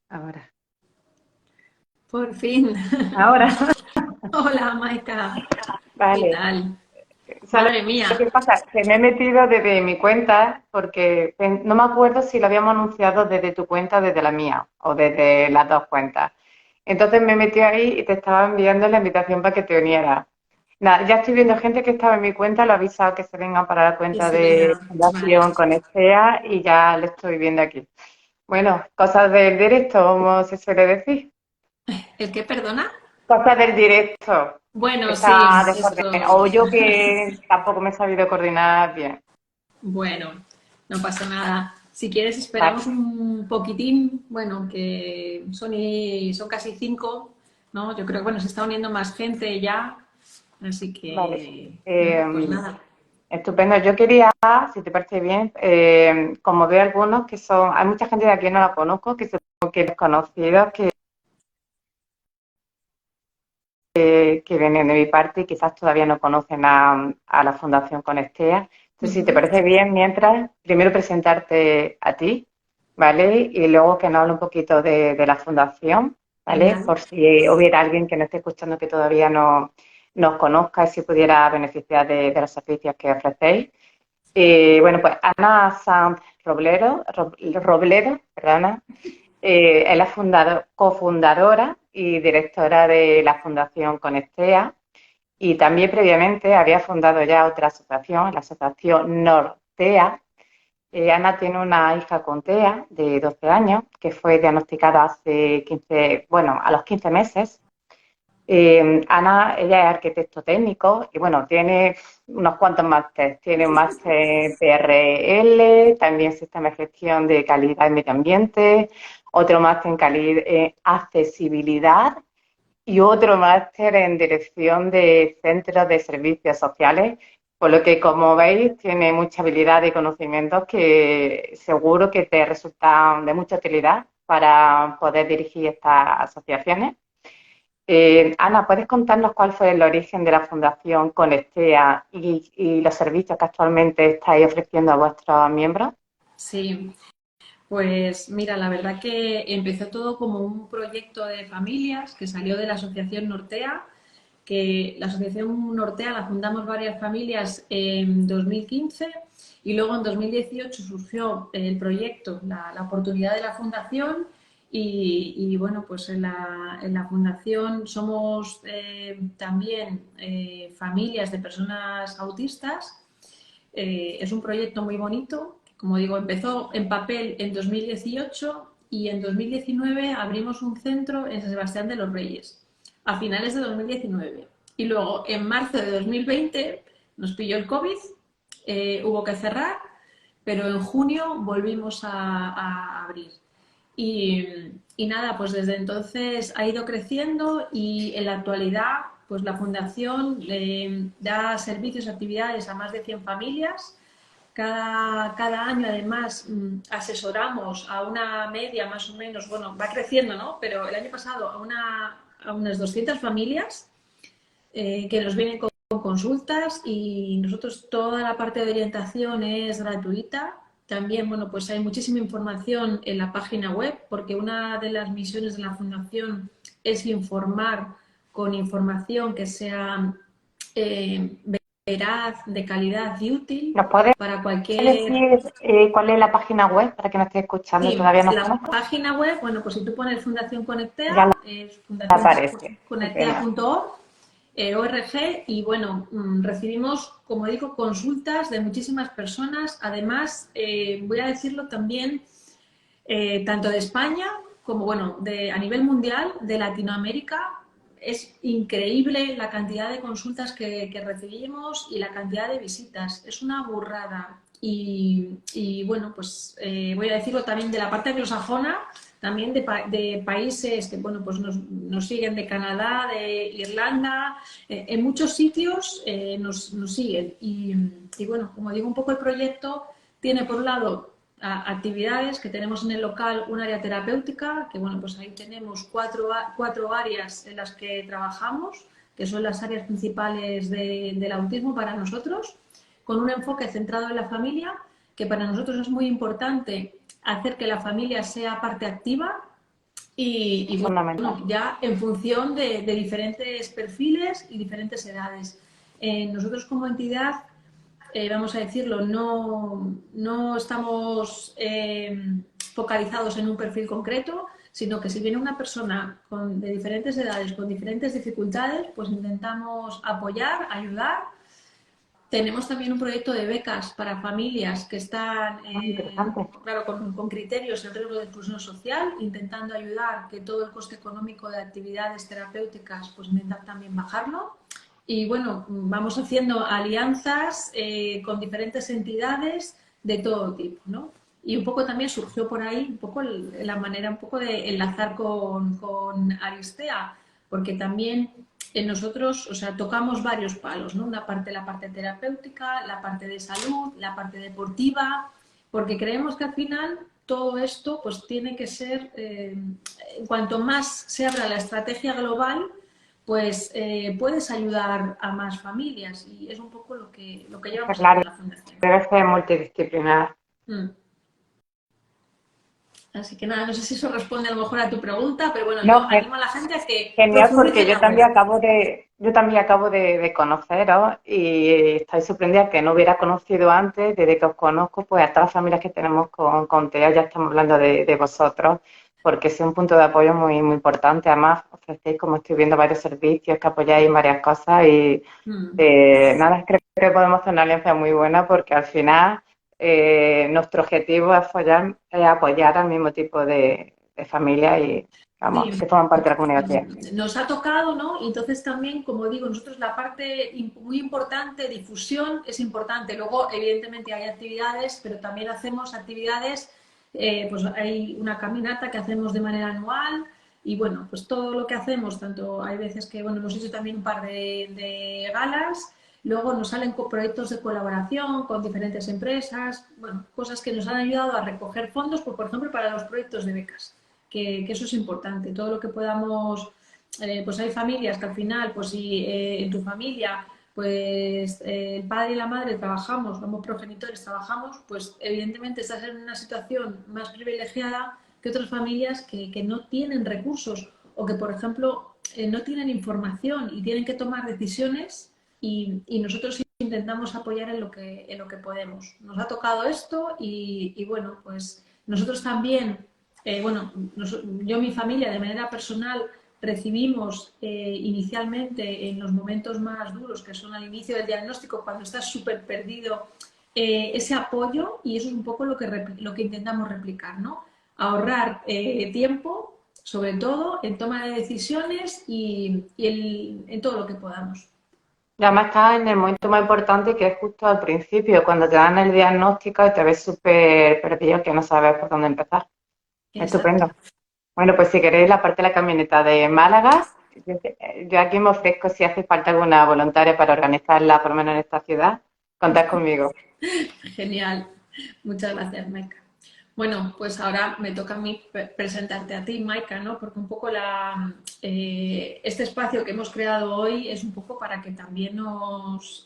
Ahora. Por fin. Ahora. Hola, Maika. ¿Qué Vale. tal? ¿Sabes Madre lo mía. que pasa? Que me he metido desde mi cuenta porque no me acuerdo si lo habíamos anunciado desde tu cuenta o desde la mía o desde las dos cuentas. Entonces me metí ahí y te estaba enviando la invitación para que te unieras. Nada, ya estoy viendo gente que estaba en mi cuenta, lo he avisado que se vengan para la Que cuenta se de venga. Vale. Fundación con Estea y ya lo estoy viendo aquí. Bueno, cosas del directo, como se suele decir. ¿El qué, perdona? Cosas del directo. Bueno, Está sí, desordenado. O esto. yo que tampoco me he sabido coordinar bien. Bueno, no pasa nada. Si quieres, Vale, esperamos un poquitín. Bueno, que son casi 5, ¿no? Yo creo que, bueno, se está uniendo más gente ya. Así vale. que, Eh, nada, pues nada. Estupendo. Yo quería, si te parece bien, como veo algunos que son, hay mucha gente de aquí que no la conozco, que supongo que desconocidos, que vienen de mi parte y quizás todavía no conocen a la Fundación Conectea. Entonces, si te Ujú. parece bien, mientras, primero presentarte a ti, ¿vale? Y luego que nos hable un poquito de la Fundación, ¿vale? Genial. Por si hubiera alguien que no esté escuchando que todavía no nos conozca y si pudiera beneficiar de los servicios que ofrecéis. Bueno, pues Ana Sanz Robledo, perdona, es la cofundadora y directora de la Fundación Conectea y también previamente había fundado ya otra asociación, la Asociación Nortea. Ana tiene una hija con TEA de 12 años que fue diagnosticada hace 15, bueno, a los 15 meses. Ana, ella es arquitecto técnico y bueno, tiene unos cuantos másteres. Tiene un máster PRL, también sistema de gestión de calidad y medio ambiente, otro máster en accesibilidad y otro máster en dirección de centros de servicios sociales. Por lo que, como veis, tiene mucha habilidad y conocimientos que seguro que te resultan de mucha utilidad para poder dirigir estas asociaciones. Ana, ¿puedes contarnos cuál fue el origen de la Fundación Conectea y los servicios que actualmente estáis ofreciendo a vuestros miembros? Sí. Pues mira, la verdad que empezó todo como un proyecto de familias que salió de la Asociación Nortea, que la Asociación Nortea la fundamos varias familias en 2015 y luego en 2018 surgió el proyecto, la oportunidad de la fundación y bueno, pues en la fundación somos también familias de personas autistas. Es un proyecto muy bonito, que, como digo, empezó en papel en 2018 y en 2019 abrimos un centro en San Sebastián de los Reyes, a finales de 2019. Y luego, en marzo de 2020, nos pilló el COVID, hubo que cerrar, pero en junio volvimos a abrir. Y, y, nada, pues desde entonces ha ido creciendo y en la actualidad pues la fundación da servicios y actividades a más de 100 familias. Cada año además asesoramos a una media más o menos, bueno, va creciendo, ¿no? Pero el año pasado a unas 200 familias que nos vienen con consultas y nosotros toda la parte de orientación es gratuita. También, bueno, pues hay muchísima información en la página web porque una de las misiones de la Fundación es informar con información que sea eh, veraz, de calidad y útil ¿Nos puedes para cualquier. decir cuál es la página web para que nos esté escuchando y Sí, todavía no la conozca? página web, bueno, pues si tú pones Fundación Ya Conectea, es aparece. Estupendo. fundacionconectea.org y bueno, recibimos, como digo, consultas de muchísimas personas. Además, voy a decirlo también, tanto de España como, bueno, a nivel mundial, de Latinoamérica. Es increíble la cantidad de consultas que recibimos y la cantidad de visitas. Es una burrada. Y bueno, pues voy a decirlo también de la parte anglosajona, también de países que bueno, pues nos siguen de Canadá, de Irlanda, en muchos sitios nos siguen. Y bueno, como digo, un poco el proyecto tiene por un lado actividades que tenemos en el local, un área terapéutica, que bueno, pues ahí tenemos cuatro áreas en las que trabajamos, que son las áreas principales del autismo para nosotros, con un enfoque centrado en la familia, que para nosotros es muy importante hacer que la familia sea parte activa y fundamental. bueno, ya en función de diferentes perfiles y diferentes edades. Nosotros como entidad, vamos a decirlo, no estamos focalizados en un perfil concreto, sino que si viene una persona de diferentes edades, con diferentes dificultades, pues intentamos apoyar, ayudar. Tenemos también un proyecto de becas para familias que están, Interesante. claro, con criterios en riesgo de exclusión social, intentando ayudar que todo el coste económico de actividades terapéuticas, pues intentar también bajarlo. Y bueno, vamos haciendo alianzas con diferentes entidades de todo tipo, ¿no? Y un poco también surgió por ahí un poco la manera un poco de enlazar con Aristea, porque también nosotros, o sea, tocamos varios palos, ¿no? Una parte, la parte terapéutica, la parte de salud, la parte deportiva, porque creemos que al final todo esto pues tiene que ser, cuanto más se abra la estrategia global, pues puedes ayudar a más familias y es un poco lo que Está llevamos haciendo claro, en la Fundación. debe ser multidisciplinar. Mm. Así que nada, no sé si eso responde a lo mejor a tu pregunta, pero bueno, yo No, animo a la gente a que genial, profundice porque en la web. yo también acabo de conoceros y estoy sorprendida que no hubiera conocido antes, desde que os conozco, pues a todas las familias que tenemos con TEA ya estamos hablando de vosotros, porque es un punto de apoyo muy, muy importante. Además, ofrecéis, como estoy viendo, varios servicios que apoyáis en varias cosas y Mm. nada, creo que podemos hacer una alianza muy buena porque al final nuestro objetivo es apoyar al mismo tipo de familia y Sí, vamos, que forman parte de la comunidad pues, TEA. nos ha tocado, ¿no? Y entonces también, como digo, nosotros la parte muy importante, difusión, es importante. Luego, evidentemente, hay actividades, pero también hacemos actividades, pues hay una caminata que hacemos de manera anual y bueno, pues todo lo que hacemos, tanto hay veces que, bueno, hemos hecho también un par de galas, luego nos salen proyectos de colaboración con diferentes empresas, bueno, cosas que nos han ayudado a recoger fondos, pues, por ejemplo, para los proyectos de becas que eso es importante. Todo lo que podamos, pues hay familias que al final, pues si en tu familia, pues el padre y la madre trabajamos, como progenitores trabajamos, pues evidentemente estás en una situación más privilegiada que otras familias que no tienen recursos o que, por ejemplo, no tienen información y tienen que tomar decisiones y nosotros intentamos apoyar en lo que podemos. Nos ha tocado esto y bueno, pues nosotros también bueno, yo y mi familia de manera personal recibimos inicialmente en los momentos más duros, que son al inicio del diagnóstico, cuando estás súper perdido, ese apoyo y eso es un poco lo que intentamos replicar, ¿no? Ahorrar tiempo, sobre todo en toma de decisiones y en todo lo que podamos. Y además está en el momento más importante que es justo al principio, cuando te dan el diagnóstico y te ves súper perdido que no sabes por dónde empezar. Exacto. Estupendo. Bueno, pues si queréis la parte de la camioneta de Málaga, yo aquí me ofrezco si hace falta alguna voluntaria para organizarla, por lo menos en esta ciudad, contad conmigo. Genial. Muchas gracias, Maika. Bueno, pues ahora me toca a mí presentarte a ti, Maika, ¿no? Porque un poco este espacio que hemos creado hoy es un poco para que también nos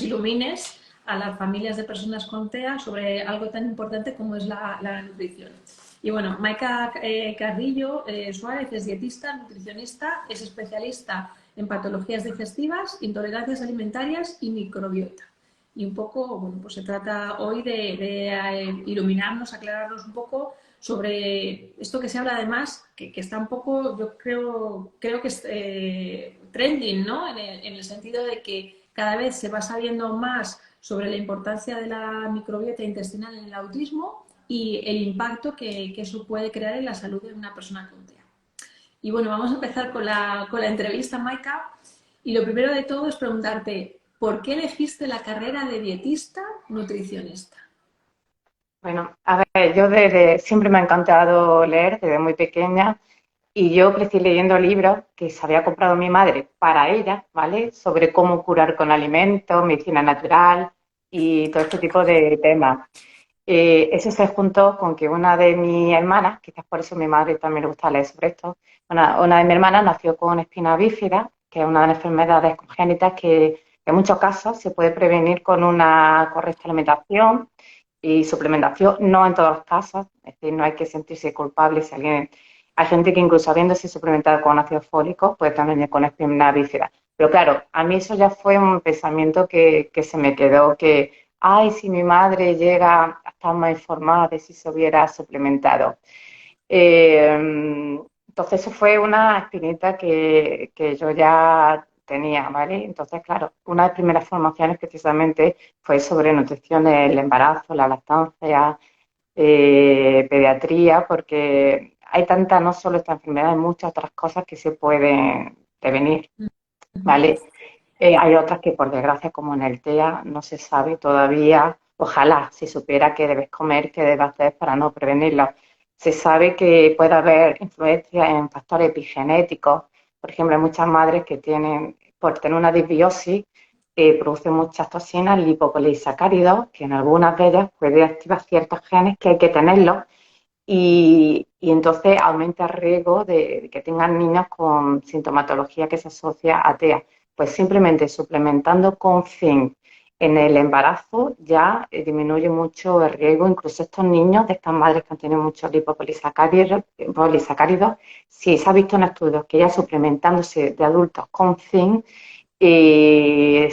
ilumines a las familias de personas con TEA sobre algo tan importante como es la nutrición. Y bueno, Maika Carrillo Suárez es dietista, nutricionista, es especialista en patologías digestivas, intolerancias alimentarias y microbiota. Y un poco, bueno, pues se trata hoy de iluminarnos, aclararnos un poco sobre esto que se habla además, que está un poco, yo creo que es trending, ¿no? En el sentido de que cada vez se va sabiendo más sobre la importancia de la microbiota intestinal en el autismo y el impacto que eso puede crear en la salud de una persona con TEA. Y bueno, vamos a empezar con la entrevista, Maika. Y lo primero de todo es preguntarte, ¿por qué elegiste la carrera de dietista nutricionista? Bueno, a ver, yo siempre me ha encantado leer desde muy pequeña y yo crecí leyendo libros que se había comprado mi madre para ella, ¿vale? Sobre cómo curar con alimentos, medicina natural y todo este tipo de temas. Eso se juntó con que una de mis hermanas, quizás por eso a mi madre también le gusta leer sobre esto, una de mis hermanas nació con espina bífida, que es una de las enfermedades congénitas que en muchos casos se puede prevenir con una correcta alimentación y suplementación, no en todos los casos, es decir, no hay que sentirse culpable si alguien Hay gente que incluso habiéndose suplementado con ácido fólico, pues también con espina bífida. Pero claro, a mí eso ya fue un pensamiento que se me quedó, que, ay, si mi madre llega a estar más informada de si se hubiera suplementado. Entonces, eso fue una espinita que yo ya tenía, ¿vale? Entonces, claro, una de las primeras formaciones precisamente fue sobre nutrición del embarazo, la lactancia, pediatría, porque hay tanta, no solo esta enfermedad, hay muchas otras cosas que se pueden prevenir, ¿vale? Hay otras que, por desgracia, como en el TEA, no se sabe todavía. Ojalá se supiera qué debes comer, qué debes hacer para no prevenirlo. Se sabe que puede haber influencia en factores epigenéticos. Por ejemplo, hay muchas madres que tienen, por tener una disbiosis, producen muchas toxinas lipopolisacáridos, que en algunas de ellas puede activar ciertos genes que hay que tenerlos y entonces aumenta el riesgo de que tengan niños con sintomatología que se asocia a TEA. Pues simplemente suplementando con zinc en el embarazo ya disminuye mucho el riesgo, incluso estos niños de estas madres que han tenido muchos lipopolisacáridos, si se ha visto en estudios que ya suplementándose de adultos con zinc se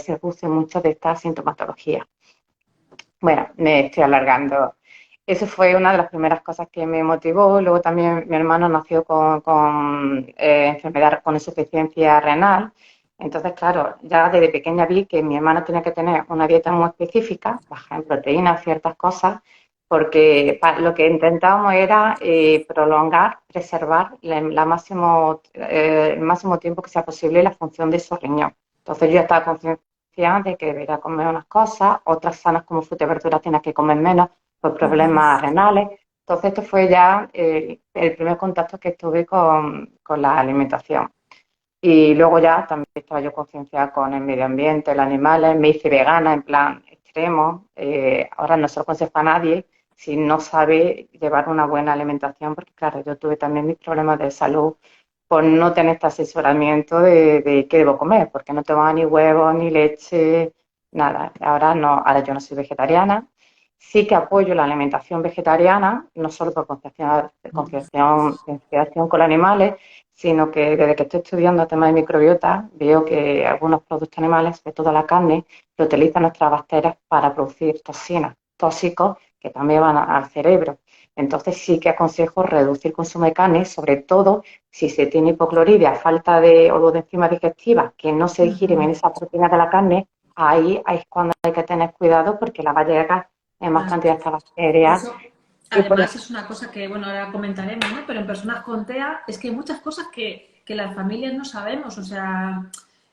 reduce mucho de esta sintomatología. Bueno, me estoy alargando. Eso fue una de las primeras cosas que me motivó. Luego también mi hermano nació con enfermedad, con insuficiencia renal. Entonces, claro, ya desde pequeña vi que mi hermano tenía que tener una dieta muy específica, baja en proteínas, ciertas cosas, porque lo que intentábamos era prolongar, preservar el máximo tiempo que sea posible la función de su riñón. Entonces yo estaba concienciada de que debería comer unas cosas, otras sanas como fruta y verduras tenía que comer menos por problemas renales. Entonces, esto fue ya el primer contacto que tuve con la alimentación. Y luego ya también estaba yo concienciada con el medio ambiente, los animales, me hice vegana en plan extremo. Ahora no se lo aconsejo a nadie si no sabe llevar una buena alimentación, porque claro, yo tuve también mis problemas de salud por no tener este asesoramiento de qué debo comer, porque no tomaba ni huevos, ni leche, nada. Ahora no, ahora yo no soy vegetariana. Sí que apoyo la alimentación vegetariana, no solo por concienciación con los animales, sino que desde que estoy estudiando el tema de microbiota, veo que algunos productos animales, sobre todo la carne, que utilizan nuestras bacterias para producir toxinas, tóxicos que también van al cerebro. Entonces sí que aconsejo reducir el consumo de carne, sobre todo si se tiene hipocloridia, falta de o de enzimas digestivas que no se digieren en esas proteínas de la carne, ahí es cuando hay que tener cuidado porque la va a llegar en más Claro. cantidad de estas bacterias. Eso, Y por además, es una cosa que, bueno, ahora comentaremos, ¿no? Pero en personas con TEA es que hay muchas cosas que las familias no sabemos, o sea,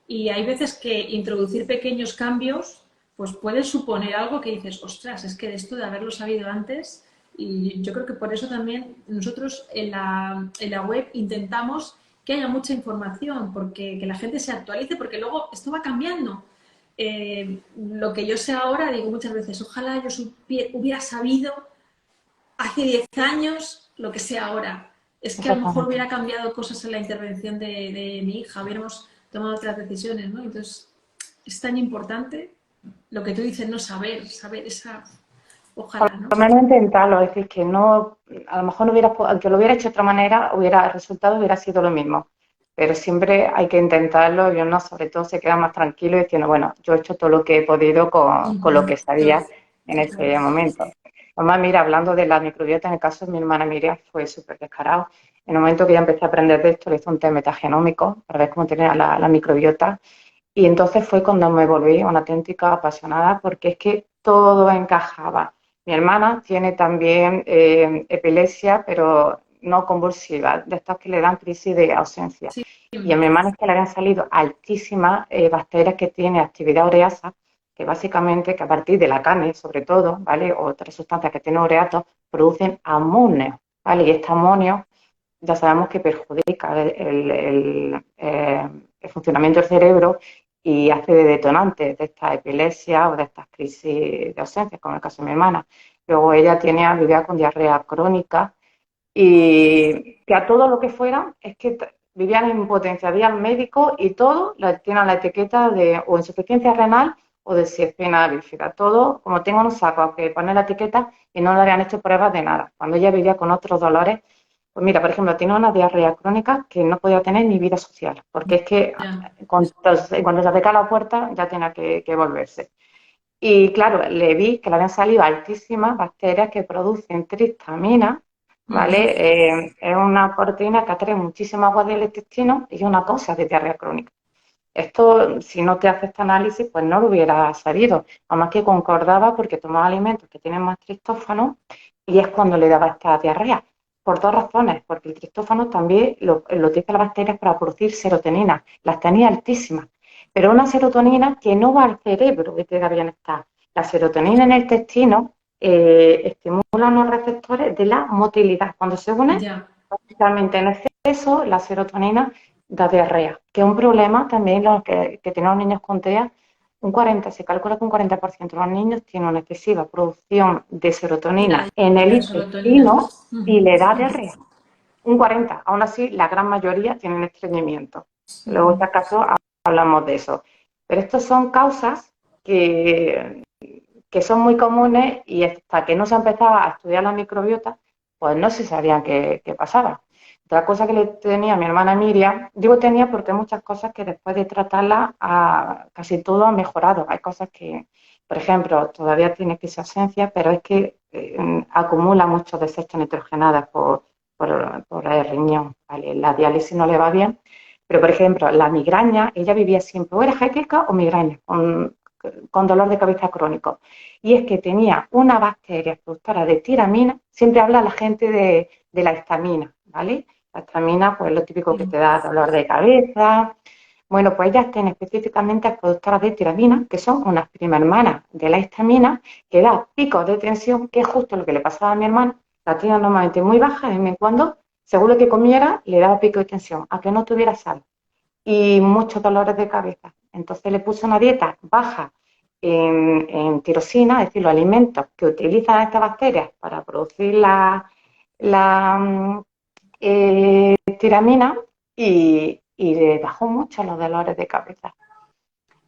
y hay veces que introducir pequeños cambios, pues puede suponer algo que dices, ostras, es que de esto de haberlo sabido antes, y yo creo que por eso también nosotros en la web intentamos que haya mucha información, porque que la gente se actualice, porque luego esto va cambiando. Lo que yo sé ahora, digo muchas veces, ojalá yo hubiera sabido hace 10 años lo que sé ahora. Es que a lo mejor exactamente. hubiera cambiado cosas en la intervención de mi hija, hubiéramos tomado otras decisiones, ¿no? Entonces, es tan importante lo que tú dices, no saber esa, Por ojalá, ¿no? lo menos intentarlo, es decir, que no, a lo mejor no hubiera, aunque lo hubiera hecho de otra manera, el resultado hubiera sido lo mismo. Pero siempre hay que intentarlo y uno sobre todo se queda más tranquilo diciendo, bueno, yo he hecho todo lo que he podido con lo que sabía en ese momento. Además, mira, hablando de la microbiota, en el caso de mi hermana Miriam fue súper descarado. En el momento que ya empecé a aprender de esto, le hice un test metagenómico para ver cómo tenía la microbiota. Y entonces fue cuando me volví una auténtica apasionada porque es que todo encajaba. Mi hermana tiene también epilepsia, pero no convulsiva, de estas que le dan crisis de ausencia. Sí, Y a mi hermana es que le habían salido altísimas bacterias que tienen actividad ureasa, que básicamente, que a partir de la carne, sobre todo, ¿vale? O otras sustancias que tienen ureato, producen amonio, ¿vale? Y este amonio ya sabemos que perjudica el funcionamiento del cerebro y hace de detonante de esta epilepsia o de estas crisis de ausencia, como en el caso de mi hermana. Luego ella vivía con diarrea crónica y que a todo lo que fuera es que vivían en impotencia, habían médicos y todo tienen la etiqueta de o insuficiencia renal o de espina bífida. Todo, como tengo un saco que poner la etiqueta y no le habían hecho pruebas de nada. Cuando ella vivía con otros dolores Pues mira, por ejemplo, tiene una diarrea crónica que no podía tener ni vida social, porque es que Ya, cuando se acerca a la puerta ya tenía que volverse. Y claro, le vi que le habían salido altísimas bacterias que producen tristamina, ¿vale? ujú, Es una proteína que atrae muchísima agua del intestino y es una causa de diarrea crónica. Esto, si no te hace este análisis, pues no lo hubiera sabido. Además que concordaba porque tomaba alimentos que tienen más tristófano y es cuando le daba esta diarrea. Por dos razones, porque el tristófano también lo utiliza las bacterias para producir serotonina. Las tenía altísimas, pero una serotonina que no va al cerebro que te da bienestar. La serotonina en el intestino estimula unos receptores de la motilidad. Cuando se une, ya. realmente en exceso, la serotonina da diarrea, que es un problema también lo que tienen los niños con TEA. Se calcula que un 40% de los niños tienen una excesiva producción de La, serotonina en el la serotonina. intestino y Ujú, le da diarrea. Un 40%, aún así la gran mayoría tienen estreñimiento. Luego, en ujú. este caso, hablamos de eso. Pero estas son causas que, que son muy comunes y hasta que no se empezaba a estudiar la microbiota, pues no se sabía qué pasaba. Otra cosa que le tenía a mi hermana Miriam, digo tenía porque hay muchas cosas que después de tratarla casi todo ha mejorado. Hay cosas que, por ejemplo, todavía tiene quiescencia, pero es que acumula muchos desechos nitrogenados por el riñón, ¿vale? La diálisis no le va bien, pero por ejemplo, la migraña, ella vivía siempre o era jaqueca o migraña, con dolor de cabeza crónico. Y es que tenía una bacteria productora de tiramina, siempre habla la gente de la histamina, ¿vale? La histamina, pues lo típico que te da dolor de cabeza. Bueno, pues ellas tienen específicamente productoras de tiramina, que son unas prima hermanas de la histamina, que da picos de tensión, que es justo lo que le pasaba a mi hermana. La tenía normalmente muy baja, de vez en cuando, según lo que comiera, le daba pico de tensión, a que no tuviera sal y muchos dolores de cabeza. Entonces le puse una dieta baja en tirosina, es decir, los alimentos que utilizan estas bacterias para producir la tiramina y le bajó mucho los dolores de cabeza.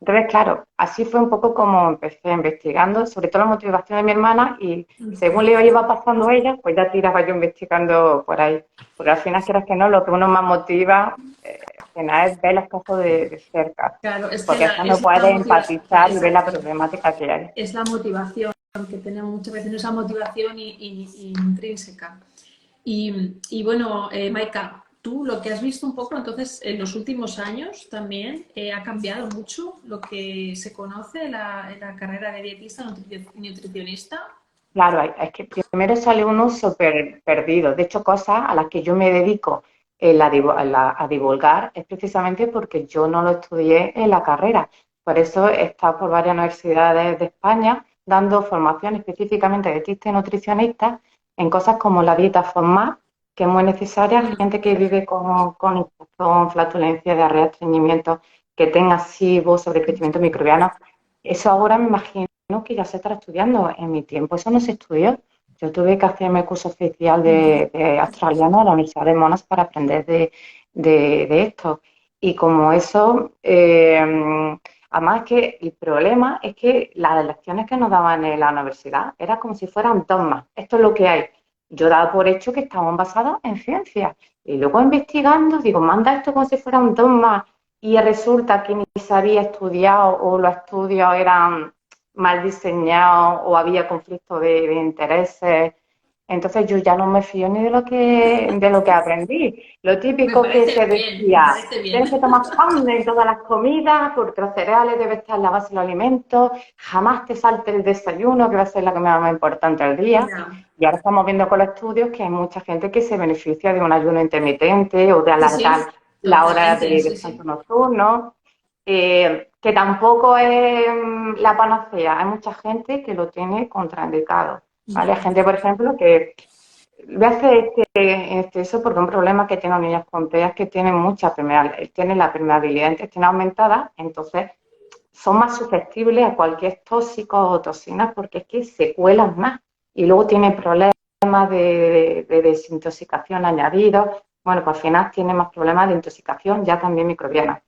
Entonces, claro, así fue un poco como empecé investigando, sobre todo la motivación de mi hermana y según le iba pasando a ella, pues ya tiraba yo investigando por ahí. Porque al final, quieras que no, lo que uno más motiva, al final es ver los casos de cerca, Claro, es que porque eso no es la puede motivación, empatizar y ver la exacto, problemática que hay. es la motivación que tenemos muchas veces, esa motivación intrínseca. Y bueno, Maika, tú lo que has visto un poco, entonces, en los últimos años también ha cambiado mucho lo que se conoce en la carrera de dietista nutricionista. Claro, es que primero sale uno súper perdido. De hecho, cosas a las que yo me dedico a divulgar es precisamente porque yo no lo estudié en la carrera. Por eso he estado por varias universidades de España dando formación específicamente de dietistas y nutricionistas en cosas como la dieta FODMAP, que es muy necesaria, Mm, gente que vive con infección, flatulencia, diarrea, estreñimiento, que tenga SIBO, sobrecrecimiento microbiano. Eso ahora me imagino que ya se está estudiando. En mi tiempo eso no se estudió. Yo tuve que hacerme curso oficial mm. de australiano a la Universidad de Monash para aprender de esto. Y como eso, además que el problema es que las lecciones que nos daban en la universidad era como si fueran dogmas. Esto es lo que hay. Yo daba por hecho que estaban basadas en ciencia. Y luego investigando, digo, manda esto como si fuera un dogma y resulta que ni se había estudiado o los estudios eran mal diseñados o había conflicto de intereses. Entonces yo ya no me fío ni de lo que aprendí. Lo típico que se Me decía, parece bien. tienes que tomar pan en todas las comidas porque los cereales deben estar en la base de los alimentos, jamás te salte el desayuno, que va a ser la comida más importante del día. Ya. Y ahora estamos viendo con los estudios que hay mucha gente que se beneficia de un ayuno intermitente o de Sí, sí, alargar la hora totalmente, de sí, descanso sí. nocturno, que tampoco es la panacea. Hay mucha gente que lo tiene contraindicado, ¿vale? Hay Ya. gente, por ejemplo, que voy a hacer eso porque un problema que tienen los niños con TEA es que tienen la permeabilidad intestinal aumentada, entonces son más susceptibles a cualquier tóxico o toxinas porque es que se cuelan más y luego tienen problemas de desintoxicación añadidos. Bueno, pues al final tienen más problemas de intoxicación ya también microbiana.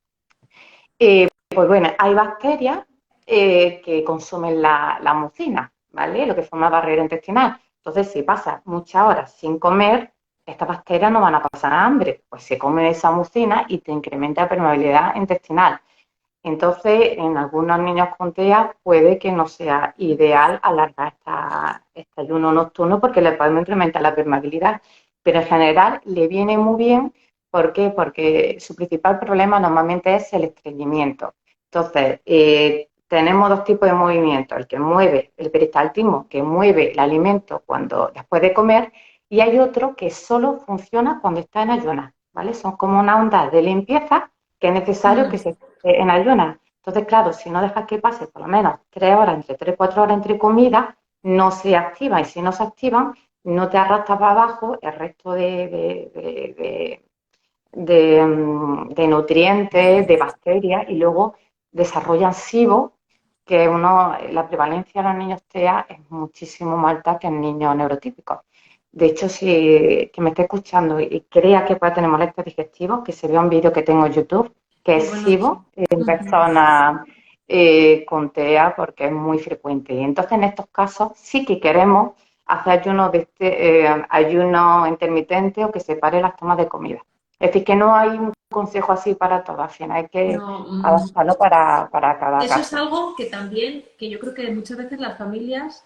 Pues bueno, hay bacterias que consumen la mucina, ¿vale? Lo que forma barrera intestinal. Entonces, si pasas muchas horas sin comer, estas bacterias no van a pasar hambre, pues se come esa mucina y te incrementa la permeabilidad intestinal. Entonces, en algunos niños con TEA puede que no sea ideal alargar este ayuno nocturno porque le podemos incrementar la permeabilidad, pero en general le viene muy bien. ¿Por qué? Porque su principal problema normalmente es el estreñimiento. Entonces, tenemos dos tipos de movimientos, el que mueve el peristaltismo, que mueve el alimento después de comer, y hay otro que solo funciona cuando está en ayunas, ¿vale? Son como una onda de limpieza que es necesario que Ujú. se en ayunas. Entonces, claro, si no dejas que pase por lo menos 3 horas, entre 3 y 4 horas entre comidas, no se activan. Y si no se activan, no te arrastra para abajo el resto de nutrientes, de bacterias, y luego desarrollan SIBO, que la prevalencia de los niños TEA es muchísimo más alta que en niños neurotípicos. De hecho, si que me esté escuchando y crea que puede tener molestias digestivas, que se vea un vídeo que tengo en YouTube, que Qué es bueno eso. SIBO en Ujú. personas con TEA, porque es muy frecuente. Y entonces, en estos casos, sí que queremos hacer ayuno intermitente o que separe las tomas de comida. Es decir, que no hay un consejo así para todas, al final hay que No, adaptarlo para cada eso es caso. algo que también, que yo creo que muchas veces las familias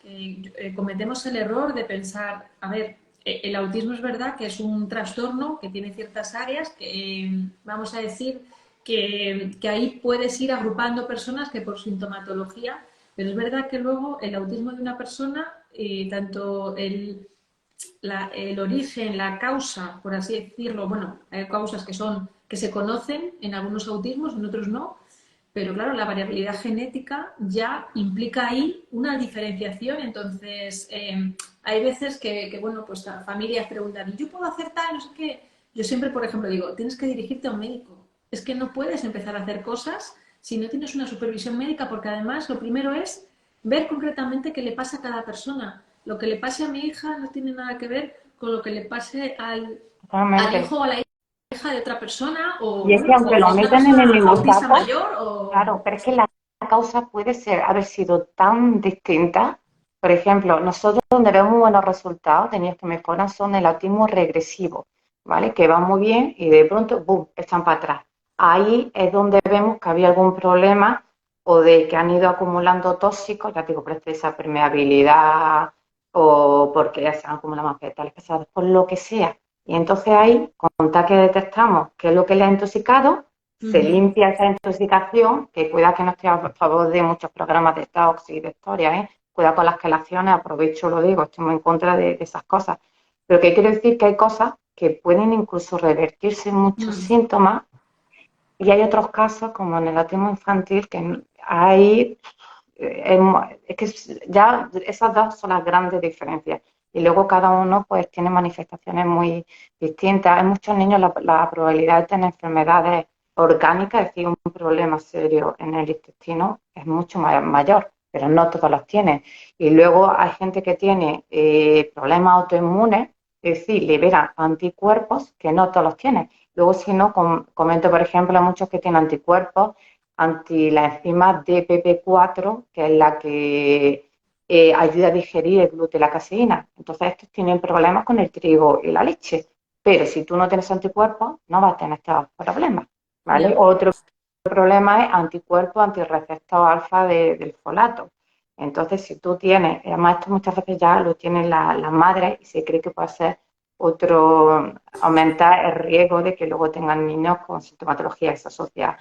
cometemos el error de pensar, a ver, el autismo es verdad que es un trastorno que tiene ciertas áreas que, vamos a decir, que ahí puedes ir agrupando personas que por sintomatología, pero es verdad que luego el autismo de una persona, tanto el origen, la causa, por así decirlo, bueno, hay causas que se conocen en algunos autismos, en otros no, pero claro, la variabilidad genética ya implica ahí una diferenciación. Entonces, hay veces bueno, pues las familias preguntan, ¿y yo puedo hacer tal? No sé qué. Yo siempre, por ejemplo, digo, tienes que dirigirte a un médico. Es que no puedes empezar a hacer cosas si no tienes una supervisión médica, porque además lo primero es ver concretamente qué le pasa a cada persona. Lo que le pase a mi hija no tiene nada que ver con lo que le pase al Totalmente. hijo o a la hija de otra persona, o Y es que bueno, aunque o lo de una metan en el persona mismo autista saco, mayor, o claro, pero es que la causa puede haber sido tan distinta. Por ejemplo, nosotros donde vemos muy buenos resultados de niños que mejoran son el autismo regresivo, ¿vale? Que va muy bien y de pronto, ¡bum!, están para atrás. Ahí es donde vemos que había algún problema o de que han ido acumulando tóxicos, ya te digo, por esa permeabilidad o porque ya se han acumulado más metales pesados, por lo que sea. Y entonces ahí, con tal que detectamos qué es lo que le ha intoxicado, se uh-huh. limpia esa intoxicación, que cuida que no estoy a favor de muchos programas de detox y de historia, ¿eh? Cuida con las quelaciones, aprovecho, lo digo, estoy muy en contra de esas cosas. Pero que quiero decir que hay cosas que pueden incluso revertirse muchos síntomas y hay otros casos, como en el autismo infantil, que hay, es que ya esas dos son las grandes diferencias. Y luego cada uno pues tiene manifestaciones muy distintas. Hay muchos niños la probabilidad de tener enfermedades orgánicas, es decir, un problema serio en el intestino, es mucho mayor, pero no todos los tienen. Y luego hay gente que tiene problemas autoinmunes, es decir, libera anticuerpos que no todos los tienen. Luego, si no, comento, por ejemplo, a muchos que tienen anticuerpos anti la enzima DPP4, que es la que ayuda a digerir el gluten y la caseína. Entonces, estos tienen problemas con el trigo y la leche. Pero si tú no tienes anticuerpos, no vas a tener estos problemas, ¿vale? Ya. Otro problema es anticuerpos antirreceptor alfa del folato. Entonces, si tú tienes, además esto muchas veces ya lo tienen las madres y se cree que puede ser aumentar el riesgo de que luego tengan niños con sintomatología que se asocia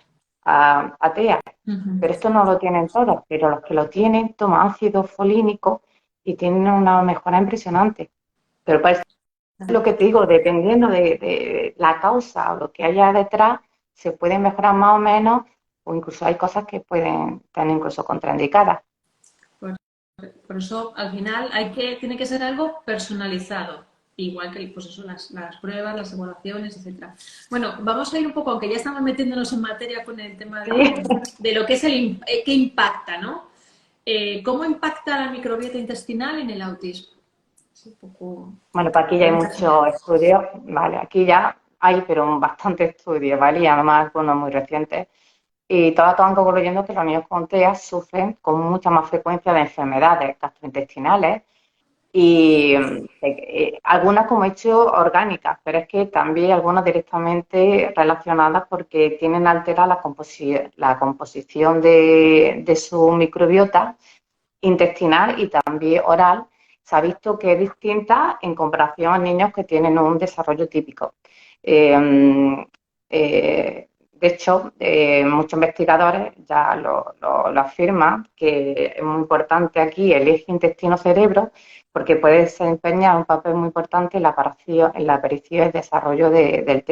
a TEA. Uh-huh. Pero esto no lo tienen todos, pero los que lo tienen toman ácido folínico y tienen una mejora impresionante. Pero para lo que te digo, dependiendo de la causa o lo que haya detrás, se puede mejorar más o menos, o incluso hay cosas que pueden tener incluso contraindicadas. Por eso, al final, tiene que ser algo personalizado. Igual que pues eso, las pruebas, las evaluaciones, etcétera. Bueno, vamos a ir un poco, aunque ya estamos metiéndonos en materia con el tema Sí. de lo que es qué impacta, ¿no? ¿Cómo impacta la microbiota intestinal en el autismo? Es un poco Bueno, pues aquí ya hay pregunta muchos general. estudios, ¿vale? Aquí ya hay, pero bastante estudios, ¿vale? Y además algunos muy recientes. Y todos están concluyendo que los niños con TEA sufren con mucha más frecuencia de enfermedades gastrointestinales y algunas, como he dicho, orgánicas, pero es que también algunas directamente relacionadas porque tienen alterada la composición de su microbiota intestinal y también oral. Se ha visto que es distinta en comparación a niños que tienen un desarrollo típico. De hecho, muchos investigadores ya lo afirman, que es muy importante aquí el eje intestino-cerebro, porque puede desempeñar un papel muy importante en la aparición y el desarrollo del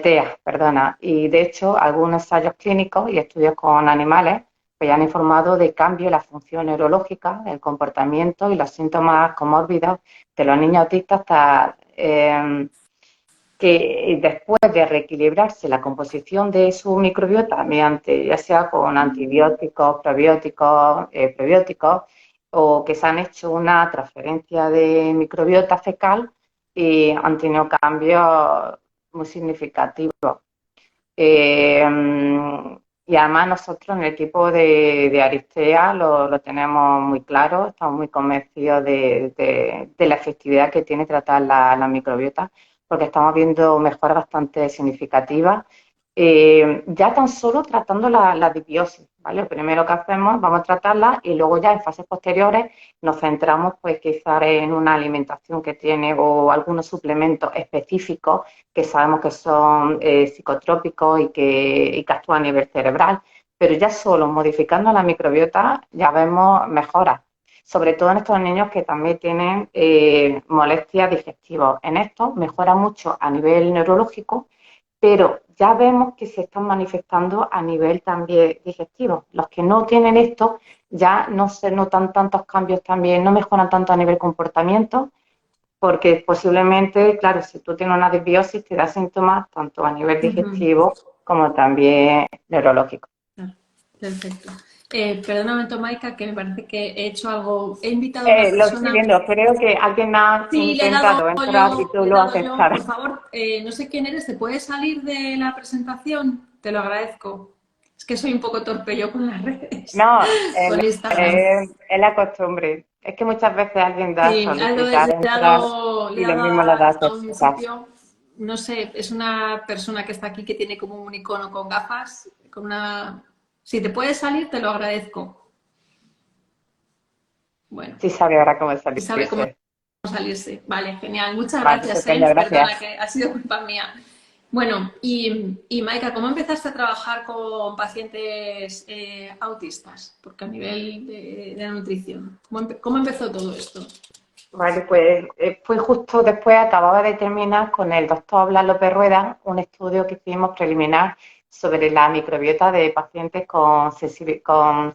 TEA, perdona. Y de hecho, algunos ensayos clínicos y estudios con animales pues ya han informado de cambio en la función neurológica, el comportamiento y los síntomas comórbidos de los niños autistas hasta que después de reequilibrarse la composición de su microbiota mediante, ya sea con antibióticos, probióticos, prebióticos, o que se han hecho una transferencia de microbiota fecal y han tenido cambios muy significativos. Eh, y además nosotros en el equipo de Aristea lo tenemos muy claro, estamos muy convencidos de la efectividad que tiene tratar la microbiota, porque estamos viendo mejoras bastante significativas, ya tan solo tratando la disbiosis, ¿vale? Lo primero que hacemos, vamos a tratarla y luego ya en fases posteriores nos centramos pues quizás en una alimentación que tiene o algunos suplementos específicos que sabemos que son psicotrópicos y que actúan a nivel cerebral, pero ya solo modificando la microbiota ya vemos mejoras, sobre todo en estos niños que también tienen molestias digestivas. En esto mejora mucho a nivel neurológico, pero ya vemos que se están manifestando a nivel también digestivo. Los que no tienen esto ya no se notan tantos cambios también, no mejoran tanto a nivel comportamiento, porque posiblemente, claro, si tú tienes una desbiosis te da síntomas tanto a nivel Ujú. digestivo como también neurológico. Ah, perfecto. Perdona un momento, Maika, que me parece que he hecho algo. He invitado a una Lo estoy persona. viendo, creo que alguien ha Sí, intentado entrar y tú le he lo has dado yo. aceptado. Por favor, no sé quién eres, ¿te puedes salir de la presentación? Te lo agradezco. Es que soy un poco torpe yo con las redes, No, con Instagram. es la costumbre. Es que muchas veces alguien da a Sí, solicitar entrar le he y lo dado mismo lo da a a un aceptar. sitio. No sé, es una persona que está aquí que tiene como un icono con gafas, con una... Si te puedes salir, te lo agradezco. Bueno, Sí sabe ahora cómo y sabe cómo salirse. salirse. Vale, genial. Muchas Vale, gracias, estupendo, Perdona, gracias. que ha sido culpa mía. Bueno, y Maika, ¿cómo empezaste a trabajar con pacientes autistas? Porque a nivel de la nutrición, ¿cómo empezó todo esto? Vale, pues fue justo después, acababa de terminar con el doctor Blas López Rueda, un estudio que hicimos preliminar sobre la microbiota de pacientes con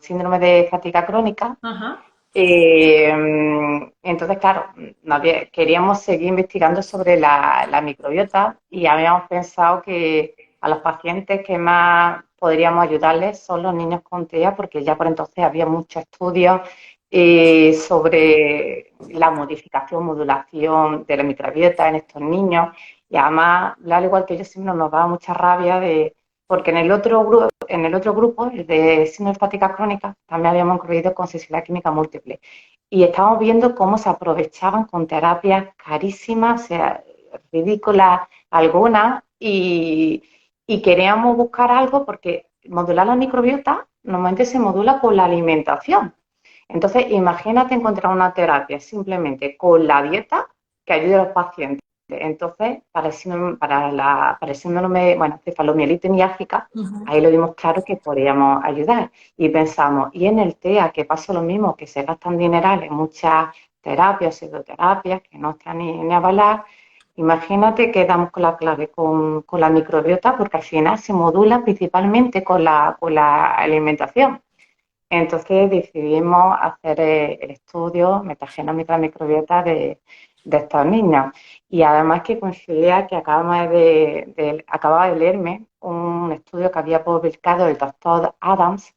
síndrome de fatiga crónica. Ajá. Entonces, claro, queríamos seguir investigando sobre la microbiota y habíamos pensado que a los pacientes que más podríamos ayudarles son los niños con TEA, porque ya por entonces había muchos estudios sobre la modificación, modulación de la microbiota en estos niños. Y además, al igual que yo, siempre nos daba mucha rabia porque en el otro grupo, el de síndrome hepática crónica, también habíamos incluido con sensibilidad química múltiple. Y estábamos viendo cómo se aprovechaban con terapias carísimas, o sea, ridículas algunas, y queríamos buscar algo porque modular la microbiota normalmente se modula con la alimentación. Entonces, imagínate encontrar una terapia simplemente con la dieta que ayude a los pacientes. Entonces, para el síndrome, bueno, cefalomielitis miálgica, Ujú. ahí lo vimos claro que podríamos ayudar. Y pensamos, y en el TEA, que pasa lo mismo, que se gastan dineral en muchas terapias, pseudoterapias, que no están ni avaladas, imagínate que damos con la clave con la microbiota, porque al final se modula principalmente con la alimentación. Entonces decidimos hacer el estudio metagenómica de microbiota de estos niños. Y además que coincidía que acababa de leerme un estudio que había publicado el doctor Adams,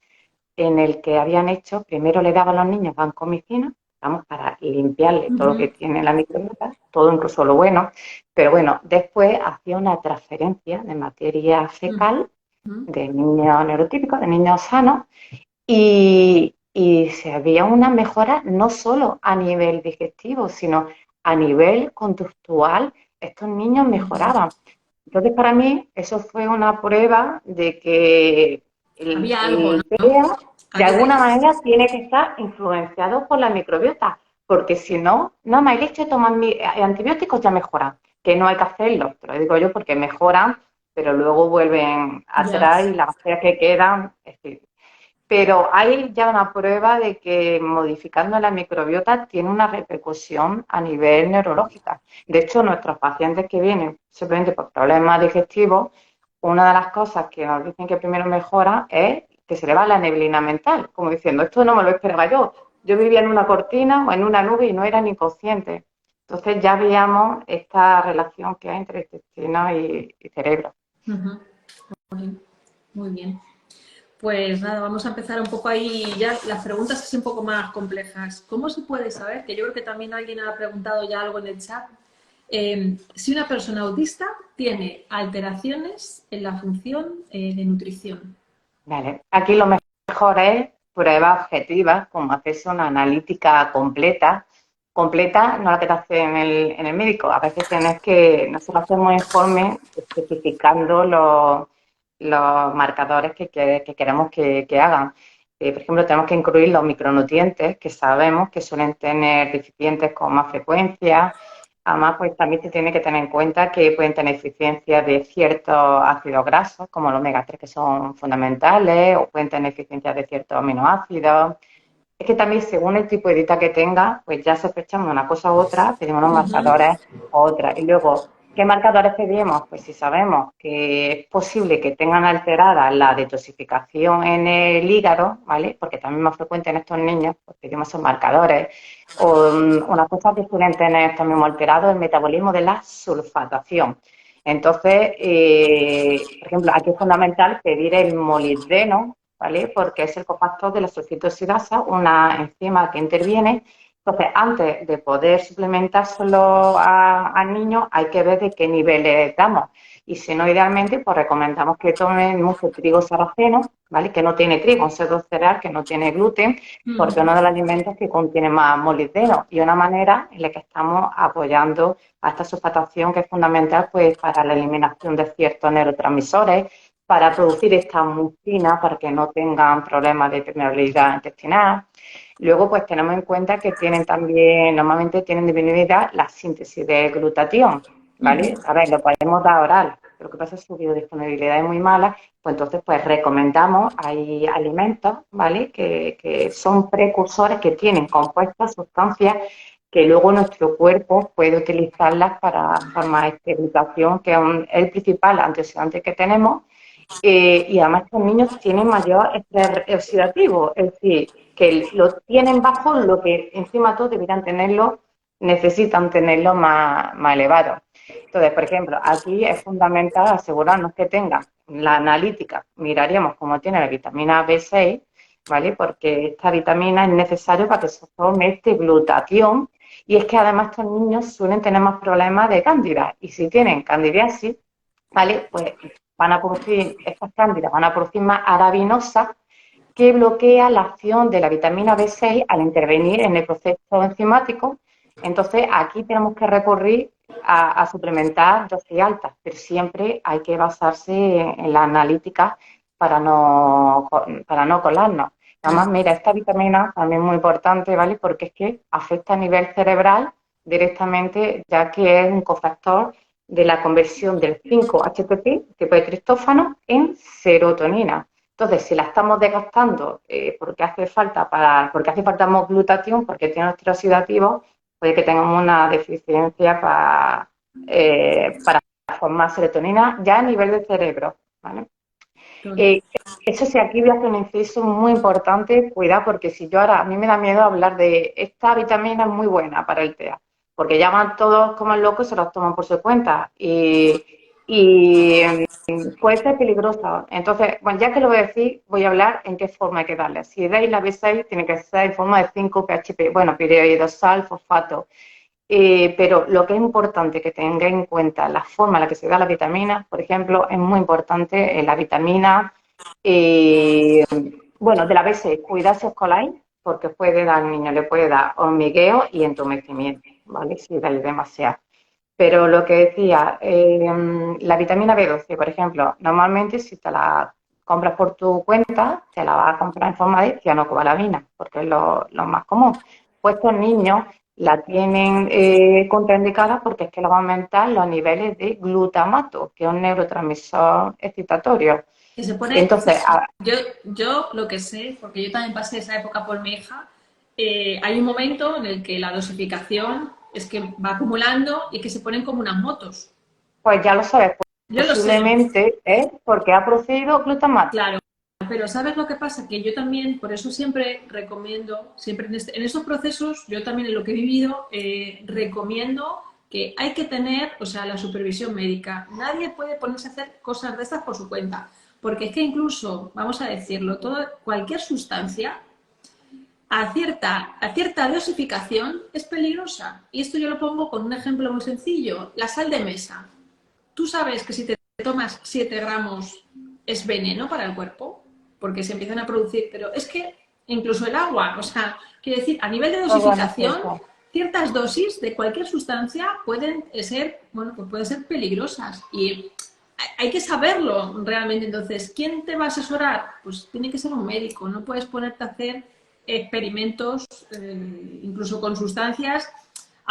en el que habían hecho, primero le daban a los niños vancomicina, vamos, para limpiarle todo lo que Ujú. tiene la microbiota, todo incluso lo bueno, pero bueno, después hacía una transferencia de materia fecal Ujú. de niños neurotípicos, de niños sanos, y y se había una mejora no solo a nivel digestivo, sino a nivel conductual. Estos niños mejoraban. Entonces, para mí, eso fue una prueba de que Había algo, el ¿no? TEA, de Había... alguna manera, tiene que estar influenciado por la microbiota, porque si no, nada más el hecho de tomar antibióticos ya mejoran, que no hay que hacerlo, te lo digo yo, porque mejoran, pero luego vuelven Ya. atrás y las bacterias que quedan, es decir, pero hay ya una prueba de que modificando la microbiota tiene una repercusión a nivel neurológica. De hecho, nuestros pacientes que vienen simplemente por problemas digestivos, una de las cosas que nos dicen que primero mejora es que se le va la neblina mental, como diciendo, esto no me lo esperaba yo. Yo vivía en una cortina o en una nube y no era ni consciente. Entonces ya veíamos esta relación que hay entre intestino y cerebro. Ujú. Muy bien. Pues nada, vamos a empezar un poco ahí ya las preguntas así un poco más complejas. ¿Cómo se puede saber? Que yo creo que también alguien ha preguntado ya algo en el chat. Si una persona autista tiene alteraciones en la función de nutrición. Vale, aquí lo mejor es pruebas objetivas, como hacerse una analítica completa. Completa, no la que te hace en el médico. A veces nosotros hacemos informes especificando los marcadores que queremos que hagan. Por ejemplo, tenemos que incluir los micronutrientes que sabemos que suelen tener deficientes con más frecuencia. Además, pues también se tiene que tener en cuenta que pueden tener eficiencia de ciertos ácidos grasos, como los omega 3 que son fundamentales, o pueden tener eficiencia de ciertos aminoácidos. Es que también según el tipo de dieta que tenga, pues ya sospechamos una cosa u otra, pedimos los marcadores u otra. Y luego, ¿qué marcadores pedimos? Pues si sabemos que es posible que tengan alterada la detoxificación en el hígado, ¿vale? Porque también es más frecuente en estos niños, pues pedimos esos marcadores. O una cosa que suelen tener también muy alterado es el metabolismo de la sulfatación. Entonces, por ejemplo, aquí es fundamental pedir el molibdeno, ¿vale? Porque es el cofactor de la sulfitosidasa, una enzima que interviene. Entonces, antes de poder suplementárselo al niño, hay que ver de qué niveles damos. Y si no, idealmente, pues recomendamos que tomen mucho trigo sarraceno, ¿vale? Que no tiene trigo, un cerdo cereal que no tiene gluten, porque es uno de los alimentos que contiene más molibdeno y una manera en la que estamos apoyando a esta sulfatación que es fundamental pues para la eliminación de ciertos neurotransmisores, para producir esta mucina para que no tengan problemas de permeabilidad intestinal. Luego, pues tenemos en cuenta que tienen también, normalmente tienen debilidad la síntesis de glutatión, ¿vale? A ver, lo podemos dar oral, pero lo que pasa es que su biodisponibilidad es muy mala, pues entonces pues recomendamos, hay alimentos, ¿vale? Que son precursores, que tienen compuestas sustancias que luego nuestro cuerpo puede utilizarlas para formar esta glutatión, que es el principal antioxidante que tenemos, y además estos niños tienen mayor estrés oxidativo, es decir, que lo tienen bajo lo que encima todos deberían tenerlo, necesitan tenerlo más elevado. Entonces, por ejemplo, aquí es fundamental asegurarnos que tengan la analítica, miraríamos cómo tiene la vitamina B6, ¿vale? Porque esta vitamina es necesaria para que se forme este glutatión, y es que además estos niños suelen tener más problemas de cándida, y si tienen candidiasis, ¿vale? Pues van a producir, estas cándidas van a producir más arabinosa, que bloquea la acción de la vitamina B6 al intervenir en el proceso enzimático. Entonces, aquí tenemos que recurrir a suplementar dosis altas, pero siempre hay que basarse en la analítica para no colarnos. Además, mira, esta vitamina también es muy importante, ¿vale? Porque es que afecta a nivel cerebral directamente, ya que es un cofactor de la conversión del 5-HTP, tipo de triptófano, en serotonina. Entonces, si la estamos desgastando porque hace falta más glutatión, porque tiene los oxidativo, puede que tengamos una deficiencia para formar serotonina ya a nivel del cerebro, ¿vale? Eh, Eso sí, aquí voy a hacer un inciso muy importante, cuidado, porque si yo ahora, a mí me da miedo hablar de esta vitamina es muy buena para el TEA, porque ya van todos como locos y se los toman por su cuenta. Y puede ser peligrosa. Entonces, bueno, ya que lo voy a decir, voy a hablar en qué forma hay que darle. Si dais la B6, tiene que ser en forma de 5-PHP, bueno, piridosal, fosfato. Pero lo que es importante que tengáis en cuenta, la forma en la que se da la vitamina, por ejemplo, es muy importante la vitamina, bueno, de la B6, cuidado si os coláis, porque puede dar al niño, le puede dar hormigueo y entumecimiento, ¿vale? Si dais demasiado. Pero lo que decía, la vitamina B12, por ejemplo, normalmente si te la compras por tu cuenta, te la vas a comprar en forma de cianocobalamina, porque es lo más común. Pues estos niños la tienen contraindicada porque es que le va a aumentar los niveles de glutamato, que es un neurotransmisor excitatorio. Que se pone, Entonces, yo lo que sé, porque yo también pasé esa época por mi hija, hay un momento en el que la dosificación es que va acumulando y que se ponen como unas motos. pues ya lo sabes, Yo lo sé, posiblemente es porque ha producido glutamato. claro, pero ¿sabes lo que pasa? Que yo también, por eso siempre recomiendo, siempre en estos procesos, yo también en lo que he vivido, recomiendo que hay que tener, o sea, la supervisión médica. Nadie puede ponerse a hacer cosas de estas por su cuenta, porque es que incluso, vamos a decirlo, cualquier sustancia a cierta dosificación es peligrosa. Y esto yo lo pongo con un ejemplo muy sencillo, la sal de mesa. Tú sabes que si te tomas 7 gramos es veneno para el cuerpo, porque se empiezan a producir, pero es que incluso el agua, o sea, quiere decir, a nivel de Todo en dosificación, exceso. ciertas dosis de cualquier sustancia pueden ser, bueno, pues pueden ser peligrosas y hay que saberlo realmente. Entonces, ¿quién te va a asesorar? Pues tiene que ser un médico, no puedes ponerte a hacer experimentos, incluso con sustancias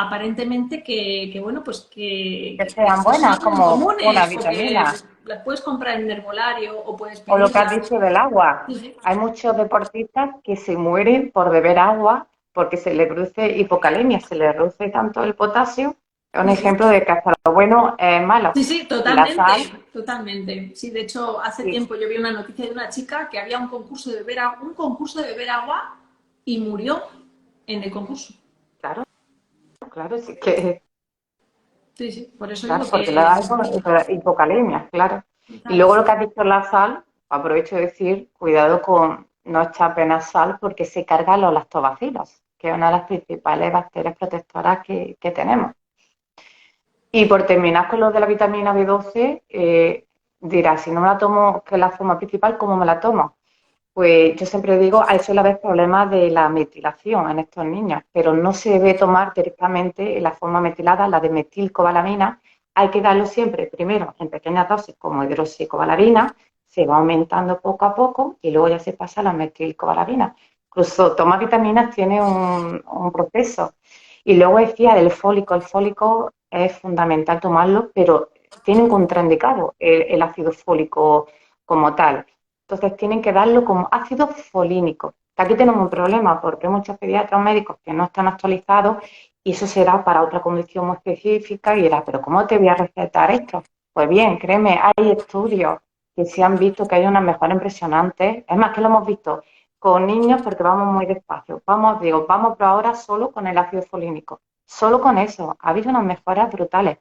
aparentemente bueno, pues Que que sean buenas, son como una comunes o que vitamina. las puedes comprar en el herbolario o puedes O lo que has pedirlas. dicho del agua. Sí, sí. Hay muchos deportistas que se mueren por beber agua porque se le produce hipocalemia, se le reduce tanto el potasio. Es un Sí, sí. ejemplo de que hasta lo bueno es malo. Sí, sí, Y la totalmente, sal, totalmente. Sí, de hecho, hace sí, tiempo yo vi una noticia de una chica que había un concurso de beber agua y murió en el concurso. claro, claro, sí que, Sí, sí, por eso claro, digo porque le que, da hipocalemia, claro. Y claro, luego lo que has dicho la sal, aprovecho de decir, cuidado con no echar apenas sal porque se cargan los lactobacilos, que es una de las principales bacterias protectoras que tenemos. Y por terminar con lo de la vitamina B12, dirás, si no me la tomo, que es la forma principal, ¿cómo me la tomo? Pues yo siempre digo, hay suele haber problemas de la metilación en estos niños, pero no se debe tomar directamente en la forma metilada, la de metilcobalamina. Hay que darlo siempre, primero, en pequeñas dosis como hidroxicobalamina, se va aumentando poco a poco y luego ya se pasa a la metilcobalamina. Incluso tomar vitaminas tiene un proceso. Y luego decía del fólico, el fólico es fundamental tomarlo, pero tiene un contraindicado el ácido fólico como tal. Entonces tienen que darlo como ácido folínico. Aquí tenemos un problema porque hay muchos pediatras médicos que no están actualizados y eso será para otra condición muy específica y dirá, pero ¿cómo te voy a recetar esto? Pues bien, créeme, hay estudios que se han visto que hay unas mejoras impresionantes. Es más, que lo hemos visto con niños porque vamos muy despacio. Vamos por ahora solo con el ácido folínico. Solo con eso. Ha habido unas mejoras brutales.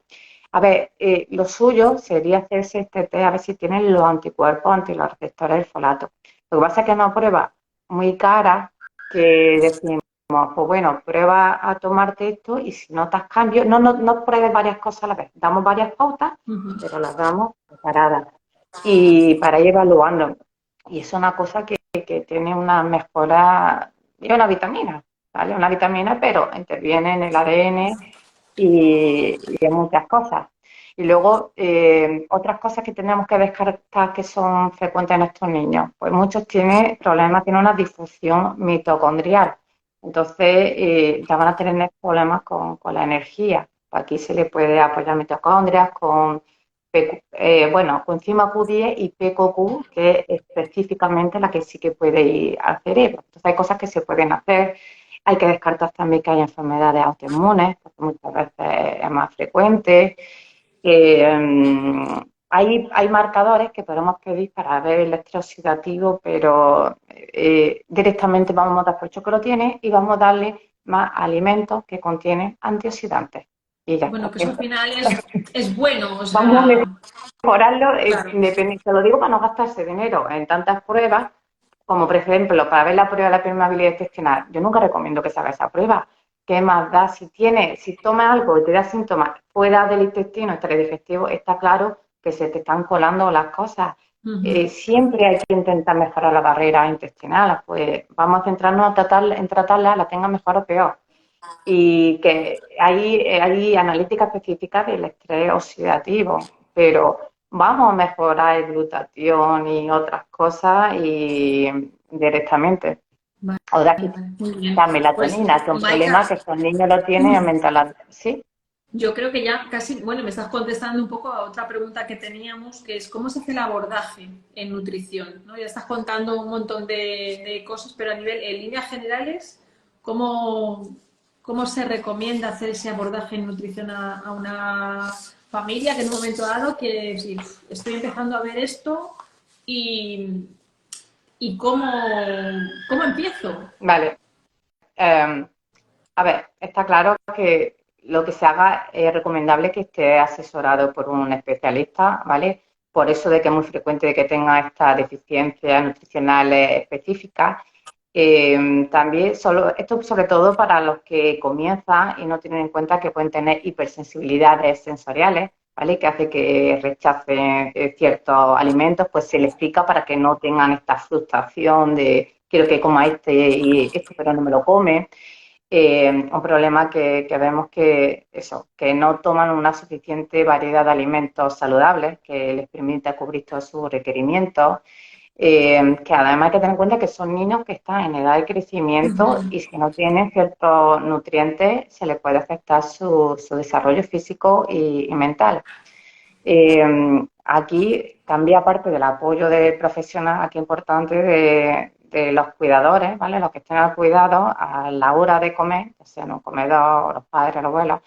A ver, lo suyo sería hacerse este test a ver si tienen los anticuerpos ante los receptores del folato. Lo que pasa es que es una prueba muy cara que decimos, pues bueno, prueba a tomarte esto y si notas cambios, no pruebes varias cosas a la vez. Damos varias pautas, uh-huh. pero las damos separadas y para ir evaluando. Y es una cosa que tiene una mejora, y una vitamina, ¿vale? Una vitamina, pero interviene en el ADN y en muchas cosas. Y luego, otras cosas que tenemos que descartar que son frecuentes en estos niños. Pues muchos tienen problemas, tienen una disfunción mitocondrial. Entonces, ya van a tener problemas con la energía. Aquí se le puede apoyar mitocondrias con bueno, coenzima Q10 y PQQ, que es específicamente la que sí que puede ir al cerebro. Entonces hay cosas que se pueden hacer. Hay que descartar también que hay enfermedades autoinmunes, porque muchas veces es más frecuente. Hay marcadores que podemos pedir para ver el estrés oxidativo, pero directamente vamos a dar por hecho que lo tiene y vamos a darle más alimentos que contienen antioxidantes. Y ya Bueno, está. que eso al final es bueno, o Vamos a sea, mejorarlo, claro. independiente, te lo digo para no gastarse dinero en tantas pruebas, como por ejemplo para ver la prueba de la permeabilidad intestinal. Yo nunca recomiendo que se haga esa prueba. ¿Qué más da? Si tomas algo y te da síntomas fuera del intestino, extradigestivo, está claro que se te están colando las cosas. Ujú. siempre hay que intentar mejorar la barrera intestinal, pues vamos a centrarnos en tratarla, la tenga mejor o peor. Y que hay analítica específica del estrés oxidativo, pero vamos a mejorar el glutatión y otras cosas y directamente. Vale, Ahora vale, muy bien. la Pues, melatonina, que es un Maika, problema que estos niños lo tienen, aumenta la... ¿Sí? yo creo que ya casi, bueno, me estás contestando un poco a otra pregunta que teníamos, que es cómo se hace el abordaje en nutrición, ¿no? Ya estás contando un montón de cosas, pero a nivel, en líneas generales, ¿cómo, cómo se recomienda hacer ese abordaje en nutrición a una familia que en un momento dado quiere decir, estoy empezando a ver esto y, y cómo empiezo? Vale. A ver, está claro que lo que se haga es recomendable que esté asesorado por un especialista, ¿vale? Por eso de que es muy frecuente de que tenga estas deficiencias nutricionales específicas. También, esto sobre todo para los que comienzan y no tienen en cuenta que pueden tener hipersensibilidades sensoriales, ¿vale? Que hace que rechacen ciertos alimentos, pues se les explica para que no tengan esta frustración de quiero que coma este y esto, pero no me lo come. Un problema que vemos que no toman una suficiente variedad de alimentos saludables que les permita cubrir todos sus requerimientos, que además hay que tener en cuenta que son niños que están en edad de crecimiento y si no tienen ciertos nutrientes se les puede afectar su desarrollo físico y mental. Aquí también, aparte del apoyo de profesional, aquí importante de los cuidadores, ¿vale? Los que estén al cuidado a la hora de comer, ya sean un comedor, los padres, los abuelos,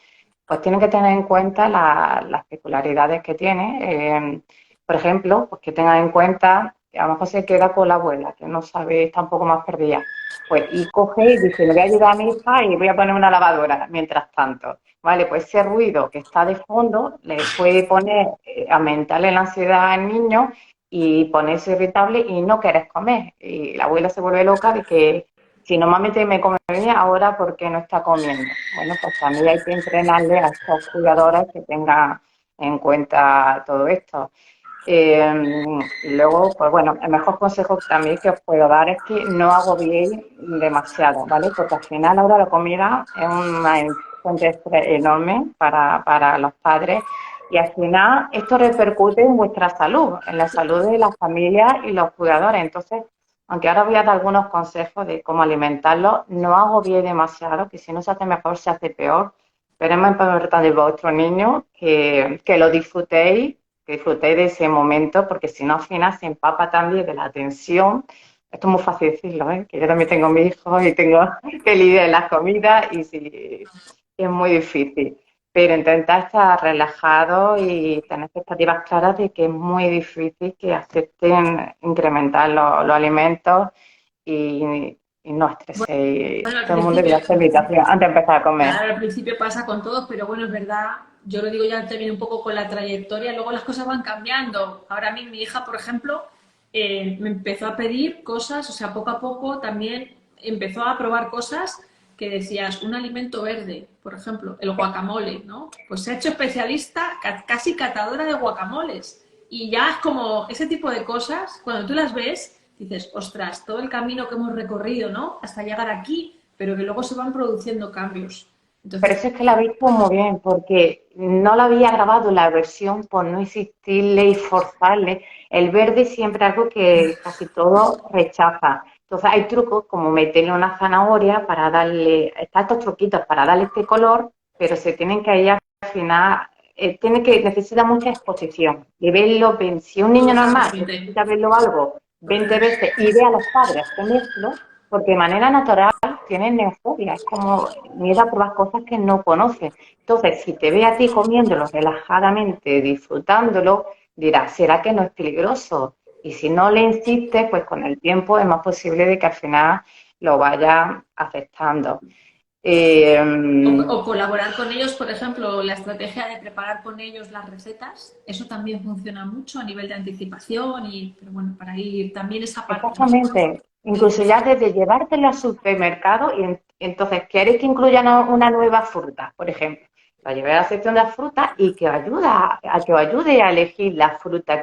pues tienen que tener en cuenta las peculiaridades que tiene. Por ejemplo, pues que tengan en cuenta que a lo mejor se queda con la abuela, que no sabe, está un poco más perdida. Pues y coge y dice, le voy a ayudar a mi hija y voy a poner una lavadora mientras tanto. Vale, pues ese ruido que está de fondo le puede poner, aumentarle la ansiedad al niño y ponerse irritable y no querer comer. Y la abuela se vuelve loca de que si normalmente me come bien, ahora ¿por qué no está comiendo? Bueno, pues también hay que entrenarle a estos cuidadores que tengan en cuenta todo esto. Luego, pues bueno, el mejor consejo también que os puedo dar es que no agobiéis demasiado, ¿vale? Porque al final ahora la comida es una fuente de estrés enorme para los padres y al final esto repercute en vuestra salud, en la salud de las familias y los cuidadores. Entonces, aunque ahora voy a dar algunos consejos de cómo alimentarlos, no agobiéis demasiado, que si no se hace mejor, se hace peor. Esperemos en de vuestro niño que lo disfrutéis, que disfrutéis de ese momento, porque si no, al final se empapa también de la tensión. Esto es muy fácil decirlo, ¿eh? Que yo también tengo mis hijos y tengo que lidiar en las comidas y sí, es muy difícil. Pero intentar estar relajado y tener expectativas claras de que es muy difícil que acepten incrementar los alimentos y no estreséis. Bueno, al Todo el mundo principio, debería hacer meditación antes de empezar a comer. claro, al principio pasa con todos, pero bueno, es verdad, yo lo digo ya también un poco con la trayectoria, luego las cosas van cambiando. Ahora a mí, mi hija, por ejemplo, me empezó a pedir cosas, o sea, poco a poco también empezó a probar cosas que decías, un alimento verde, por ejemplo, el guacamole, ¿no? Pues se ha hecho especialista, casi catadora de guacamoles. Y ya es como ese tipo de cosas, cuando tú las ves, dices, ostras, todo el camino que hemos recorrido, ¿no? Hasta llegar aquí, pero que luego se van produciendo cambios. Pero Entonces, eso es que la habéis hecho muy bien, porque no la había grabado la versión por no insistirle y forzarle. El verde siempre es algo que casi todo rechaza. Entonces hay trucos como meterle una zanahoria para darle, está estos truquitos para darle este color, pero se tienen que ir al final, necesita mucha exposición. De verlo, si un niño normal totalmente. necesita verlo algo 20 veces y ve a los padres comérselo, porque de manera natural tienen neofobia, es como miedo a probar cosas que no conoce. Entonces, si te ve a ti comiéndolo relajadamente, disfrutándolo, dirás, ¿será que no es peligroso? Y si no le insistes, pues con el tiempo es más posible de que al final lo vaya aceptando. Eh, O colaborar con ellos, por ejemplo, la estrategia de preparar con ellos las recetas, eso también funciona mucho a nivel de anticipación, y, pero bueno, para ir también esa parte, ¿no? Exactamente. Incluso ya desde llevártelo al supermercado y entonces quieres que incluya una nueva fruta, por ejemplo. La llevé a la sección de las frutas y que ayuda a que os ayude a elegir la fruta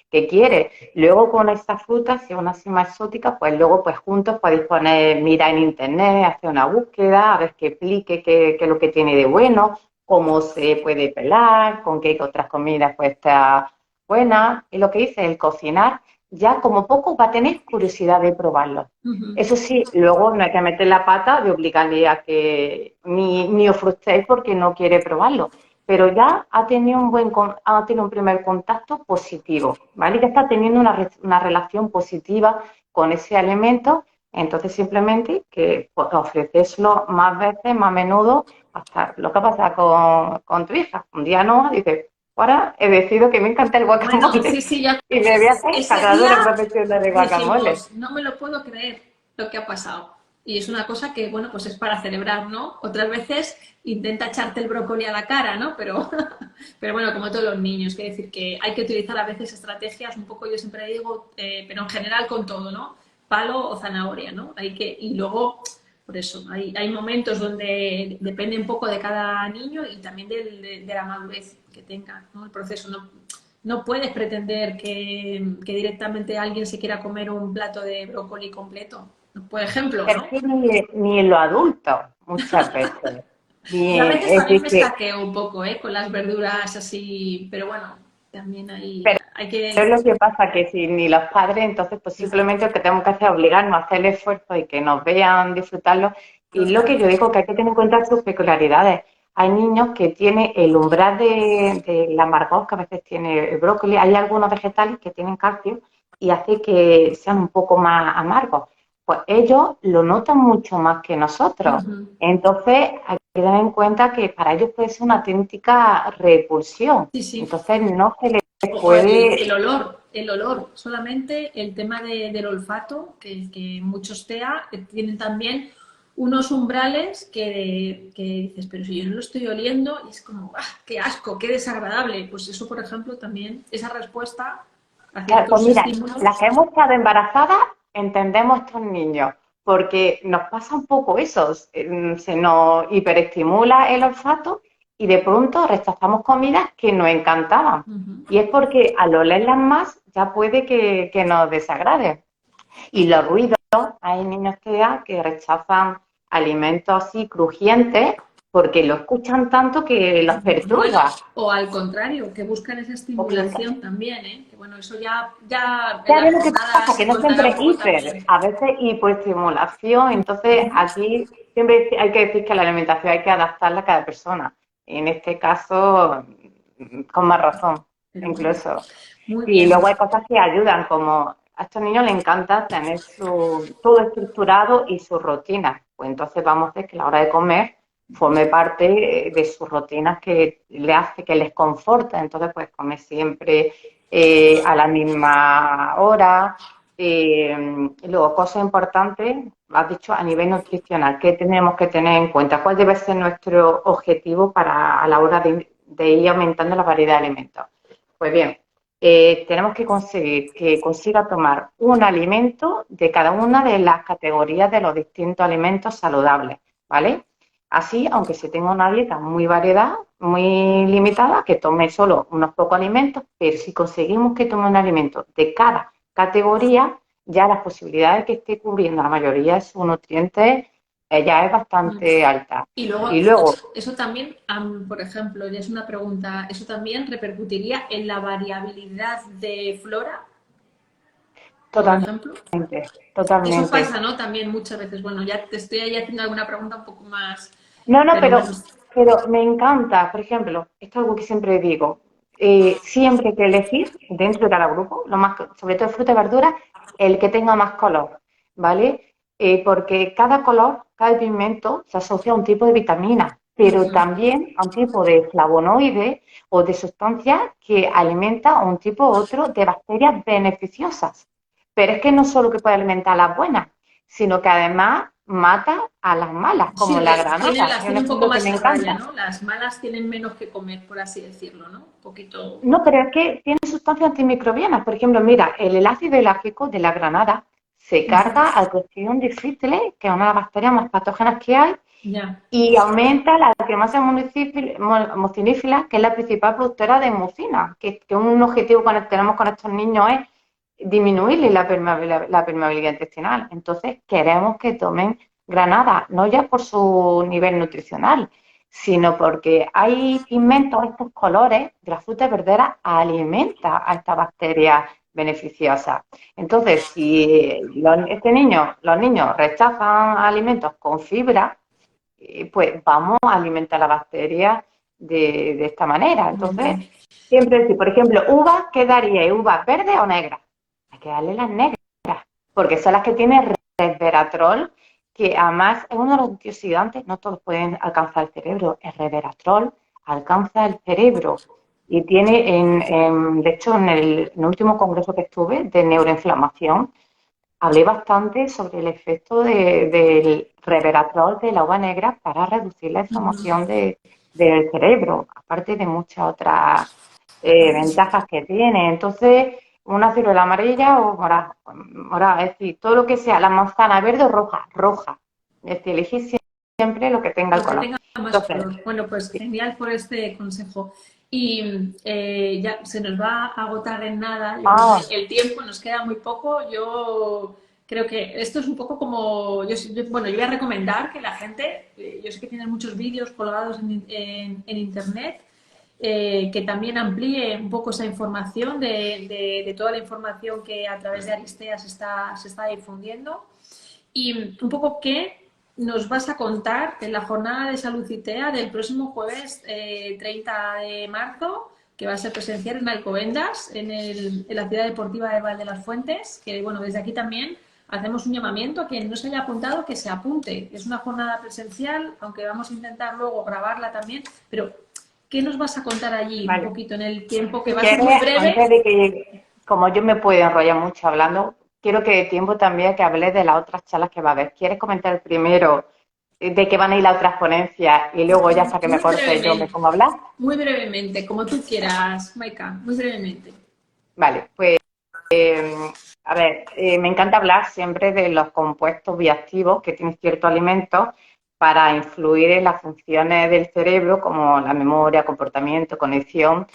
que quiere. Luego con esta fruta, si es una así más exótica, pues luego pues juntos podéis poner, mira en internet, hacer una búsqueda, a ver qué explique qué es lo que tiene de bueno, cómo se puede pelar, con qué otras comidas pues está buena. Y lo que dice, el cocinar, ya como poco va a tener curiosidad de probarlo. Ujú. Eso sí, luego no hay que meter la pata de obligarle a que ni os frustréis porque no quiere probarlo, pero ya ha tenido ha tenido un primer contacto positivo, ¿vale? Ya está teniendo una relación positiva con ese alimento, entonces simplemente que pues, ofrecérselo más veces, más a menudo, hasta lo que pasa con tu hija. Un día no, dice, ahora he decidido que me encanta el Bueno, sí, guacamole sí, ya. y me voy a hacer Ese día catadora profesional de guacamole. dijimos, no me lo puedo creer lo que ha pasado. Y es una cosa que, bueno, pues es para celebrar, ¿no? Otras veces intenta echarte el brócoli a la cara, ¿no? Pero, pero bueno, como todos los niños, quiere decir que hay que utilizar a veces estrategias, un poco yo siempre digo, pero en general con todo, ¿no? Palo o zanahoria, ¿no? Y luego, por eso, hay momentos donde depende un poco de cada niño y también de la madurez que tenga, ¿no? El proceso, no puedes pretender que directamente alguien se quiera comer un plato de brócoli completo, por ejemplo, Pero es ¿no? que ni en los adultos, muchas veces. Yo a Ni, veces es también decir, me que, escaqueo un poco, ¿eh? Con las verduras así, pero bueno, también pero hay que... es lo que pasa, que si ni los padres, entonces pues simplemente lo que tenemos que hacer es obligarnos a hacer el esfuerzo y que nos vean disfrutarlo. Y lo Total. que yo digo, que hay que tener en cuenta sus peculiaridades. Hay niños que tienen el umbral del amargor que a veces tiene el brócoli. Hay algunos vegetales que tienen calcio y hace que sean un poco más amargos. Pues ellos lo notan mucho más que nosotros. Ujú. Entonces, hay que tener en cuenta que para ellos puede ser una auténtica repulsión. Sí, sí. Entonces, no se les O puede. el olor, solamente el tema del olfato, que muchos TEA tienen también unos umbrales que dices, pero si yo no lo estoy oliendo, y es como, ¡ah, qué asco, qué desagradable! Pues eso, por ejemplo, también, esa respuesta a Claro, pues ciertos mira, estímulos. las que hemos estado embarazadas entendemos estos niños, porque nos pasa un poco eso, se nos hiperestimula el olfato y de pronto rechazamos comidas que nos encantaban. Ujú. Y es porque al olerlas más ya puede que nos desagrade. Y los ruidos, hay niños que rechazan alimentos así crujientes porque lo escuchan tanto que los Bueno, perturba. o al contrario, que buscan esa estimulación también, ¿eh? Que bueno, eso ya en Ya las ves lo que jornadas pasa, que se no contará siempre un es poco hiper, también. a veces hipoestimulación. Entonces, aquí siempre hay que decir que la alimentación hay que adaptarla a cada persona. En este caso, con más razón, Pero bueno, incluso. muy Y bien. luego hay cosas que ayudan, como a estos niños les encanta tener todo estructurado y su rutina. Pues entonces vamos a hacer que la hora de comer forme parte de sus rutinas que le hace que les conforta. Entonces, pues comer siempre a la misma hora. Y luego, cosas importantes, has dicho a nivel nutricional, ¿qué tenemos que tener en cuenta? ¿Cuál debe ser nuestro objetivo a la hora de ir aumentando la variedad de alimentos? Pues bien, tenemos que conseguir que consiga tomar un alimento de cada una de las categorías de los distintos alimentos saludables, ¿vale? Así, aunque se tenga una dieta muy limitada, que tome solo unos pocos alimentos, pero si conseguimos que tome un alimento de cada categoría, ya las posibilidades de que esté cubriendo la mayoría de sus nutrientes ya es bastante alta. Y luego, Y luego, eso también, por ejemplo, ya es una pregunta, ¿eso también repercutiría en la variabilidad de flora, por totalmente, ejemplo? Eso totalmente. pasa, ¿no? También muchas veces. Bueno, ya te estoy ahí haciendo alguna pregunta un poco más, No, no, pero bueno. pero me encanta, por ejemplo, esto es algo que siempre digo, siempre hay que elegir dentro de cada grupo, sobre todo fruta y verdura, el que tenga más color, ¿vale? Porque cada color, cada pigmento se asocia a un tipo de vitamina, pero Ujú. también a un tipo de flavonoide o de sustancias que alimenta a un tipo u otro de bacterias beneficiosas. Pero es que no solo que puede alimentar a las buenas, sino que además mata a las malas, Sí, como la granada, las que es un tiene un poco ejemplo que más me a raya, encanta. ¿no? Las malas tienen menos que comer, por así decirlo, ¿no? Un poquito. No, pero es que tiene sustancias antimicrobianas. Por ejemplo, mira, el ácido elágico de la granada se carga al Clostridium difficile, que es una de las bacterias más patógenas que hay, Ya. Y aumenta la cremosis mucinífila, que es la principal productora de mucina, que un objetivo que tenemos con estos niños es disminuirle la permeabilidad intestinal. Entonces, queremos que tomen granada, no ya por su nivel nutricional, sino porque hay pigmentos, estos colores de la fruta verdera alimenta a esta bacteria beneficiosa. Entonces, si los niños rechazan alimentos con fibra, pues vamos a alimentar la bacteria de esta manera. Entonces, siempre, si por ejemplo, uvas, ¿qué daría? ¿Uvas verdes o negras? Hay que darle las negras, porque son las que tienen resveratrol, que además es uno de los antioxidantes, no todos pueden alcanzar el cerebro, el resveratrol alcanza el cerebro. Y tiene, de hecho, en el último congreso que estuve de neuroinflamación, hablé bastante sobre el efecto del resveratrol de la uva negra para reducir la inflamación del cerebro, aparte de muchas otras ventajas que tiene. Entonces, una ciruela amarilla o morada, es decir, todo lo que sea la manzana verde o roja, roja. Es decir, elegir siempre lo que tenga el Lo que color. tenga más Entonces, color. Bueno, pues genial por este consejo. Y ya se nos va a agotar en nada. Yo creo ah, que el tiempo nos queda muy poco. Yo creo que esto es un poco como. Bueno, yo voy a recomendar que la gente. Yo sé que tienen muchos vídeos colgados en internet. Que también amplíe un poco esa información de toda la información que a través de Aristea se está difundiendo y un poco qué nos vas a contar en la jornada de Salud Citea del próximo jueves 30 de marzo, que va a ser presencial en Alcobendas, en la ciudad deportiva de Val de las Fuentes, que bueno, desde aquí también hacemos un llamamiento a quien no se haya apuntado que se apunte. Es una jornada presencial, aunque vamos a intentar luego grabarla también, pero ¿qué nos vas a contar allí un vale. poquito en el tiempo que Si va a ser muy quieres, breve? antes de que, como yo me puedo enrollar mucho hablando, quiero que dé tiempo también que hable de las otras charlas que va a haber. ¿Quieres comentar primero de qué van a ir las otras ponencias y luego ya hasta que me corte yo me pongo a hablar? Muy brevemente, como tú quieras, Maika, muy brevemente. Vale, pues a ver, me encanta hablar siempre de los compuestos bioactivos que tienen ciertos alimentos para influir en las funciones del cerebro, como la memoria, comportamiento, conexión,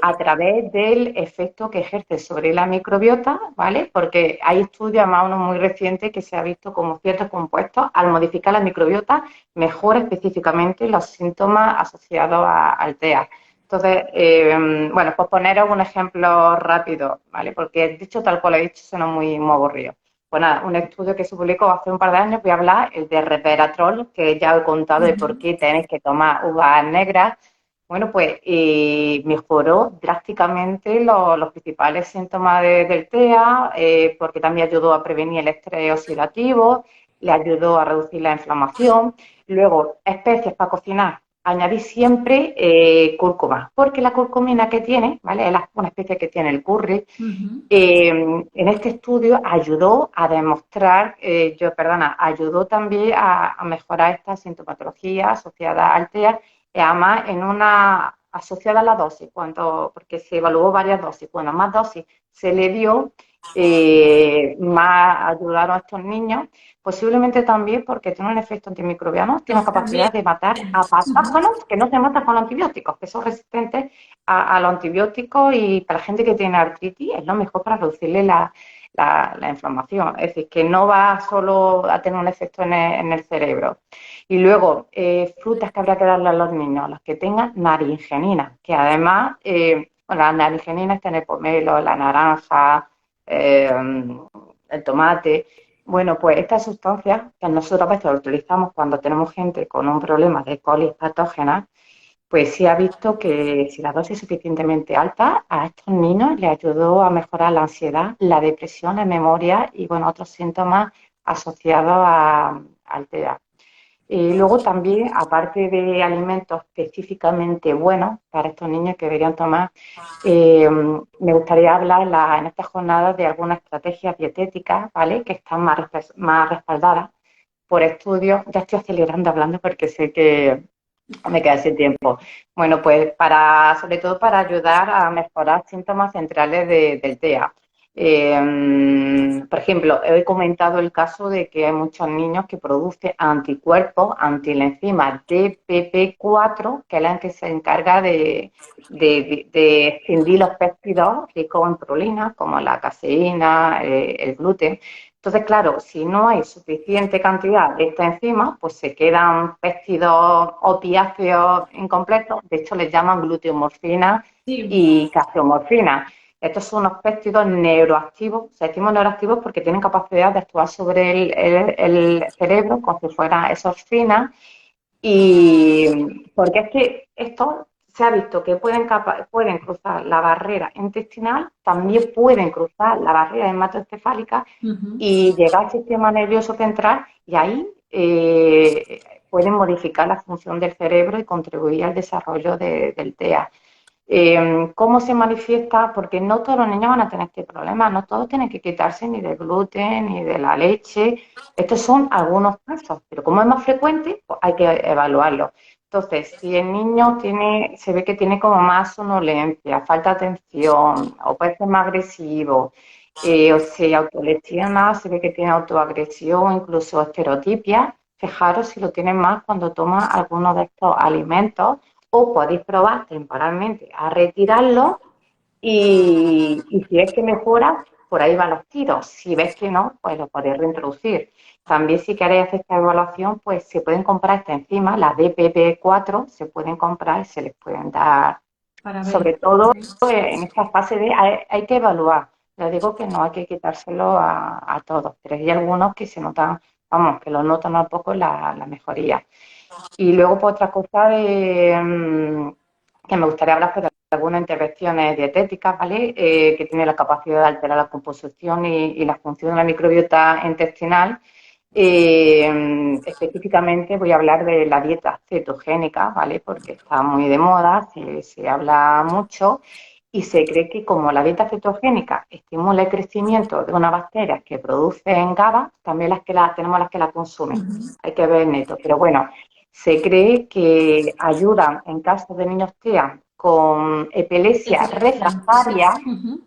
a través del efecto que ejerce sobre la microbiota, ¿vale? Porque hay estudios, además uno muy reciente, que se ha visto como ciertos compuestos, al modificar la microbiota, mejora específicamente los síntomas asociados al TEA. Entonces, bueno, pues poneros un ejemplo rápido, ¿vale? Porque dicho tal cual he dicho, suena muy aburrido. Pues nada, un estudio que se publicó hace un par de años, voy a hablar, el de resveratrol, que ya he contado de por qué tenéis que tomar uvas negras. Bueno, pues mejoró drásticamente los principales síntomas del TEA, porque también ayudó a prevenir el estrés oxidativo, le ayudó a reducir la inflamación. Luego, especies para cocinar, añadir siempre cúrcuma, porque la curcumina que tiene, ¿vale? Es una especie que tiene el curry. En este estudio ayudó a demostrar, ayudó también a mejorar esta sintomatología asociada al TEA, y además asociada a la dosis, porque se evaluó varias dosis. Cuando más dosis se le dio, más ayudaron a estos niños, posiblemente también porque tiene un efecto antimicrobiano, tiene la También. capacidad de matar a patógenos que no se matan con los antibióticos, que son resistentes a los antibióticos, y para la gente que tiene artritis es lo mejor para reducirle la inflamación. Es decir, que no va solo a tener un efecto en el cerebro. Y luego, frutas que habría que darle a los niños, las que tengan naringenina, que además, bueno, la naringenina está en el pomelo, la naranja, eh, el tomate. Bueno, pues estas sustancias que nosotros a veces utilizamos cuando tenemos gente con un problema de colis patógena, pues sí ha visto que si la dosis es suficientemente alta, a estos niños les ayudó a mejorar la ansiedad, la depresión, la memoria y, bueno, otros síntomas asociados al TEA. Y luego también, aparte de alimentos específicamente buenos para estos niños que deberían tomar, me gustaría hablar en esta jornada de algunas estrategias dietéticas, ¿vale? Que están más respaldadas por estudios. Ya estoy acelerando hablando porque sé que me queda sin tiempo. Bueno, pues sobre todo para ayudar a mejorar síntomas centrales del TEA. Por ejemplo, he comentado el caso de que hay muchos niños que producen anticuerpos ante la enzima DPP4, que es la que se encarga de extinguir los péptidos ricos en prolina, como la caseína, el gluten. Entonces, claro, si no hay suficiente cantidad de esta enzima, pues se quedan péptidos opiáceos incompletos. De hecho, les llaman gluteomorfina Sí. y caseomorfina. Estos son unos péptidos neuroactivos, o sea, decimos neuroactivos porque tienen capacidad de actuar sobre el cerebro como si fueran esorfinas, y porque es que estos se ha visto que pueden cruzar la barrera intestinal, también pueden cruzar la barrera hematoencefálica Ujú. y llegar al sistema nervioso central, y ahí pueden modificar la función del cerebro y contribuir al desarrollo del TEA. ¿Cómo se manifiesta? Porque no todos los niños van a tener este problema, no todos tienen que quitarse ni del gluten ni de la leche. Estos son algunos casos, pero como es más frecuente, pues hay que evaluarlo. Entonces, si el niño se ve que tiene como más somnolencia, falta de atención, o puede ser más agresivo, o se autolesiona, se ve que tiene autoagresión, incluso estereotipia, fijaros si lo tienen más cuando toma alguno de estos alimentos, o podéis probar temporalmente a retirarlo, y si ves que mejora, por ahí van los tiros. Si ves que no, pues lo podéis reintroducir. También si queréis hacer esta evaluación, pues se pueden comprar esta enzima, la DPP4, se pueden comprar y se les pueden dar, Para ver. sobre todo en esta fase de hay que evaluar. Les digo que no hay que quitárselo a todos, pero hay algunos que se notan, vamos, que lo notan un poco la mejoría. Y luego, pues, otra cosa que me gustaría hablar, pues, de algunas intervenciones dietéticas, ¿vale? Que tienen la capacidad de alterar la composición y la función de la microbiota intestinal. Específicamente voy a hablar de la dieta cetogénica, ¿vale? Porque está muy de moda, se habla mucho, y se cree que como la dieta cetogénica estimula el crecimiento de unas bacterias que producen GABA, también tenemos las que la consumen. Hay que ver neto. Pero bueno, se cree que ayudan en casos de niños TEA con epilepsia Epilepsia. Sí. refractaria, Ujú.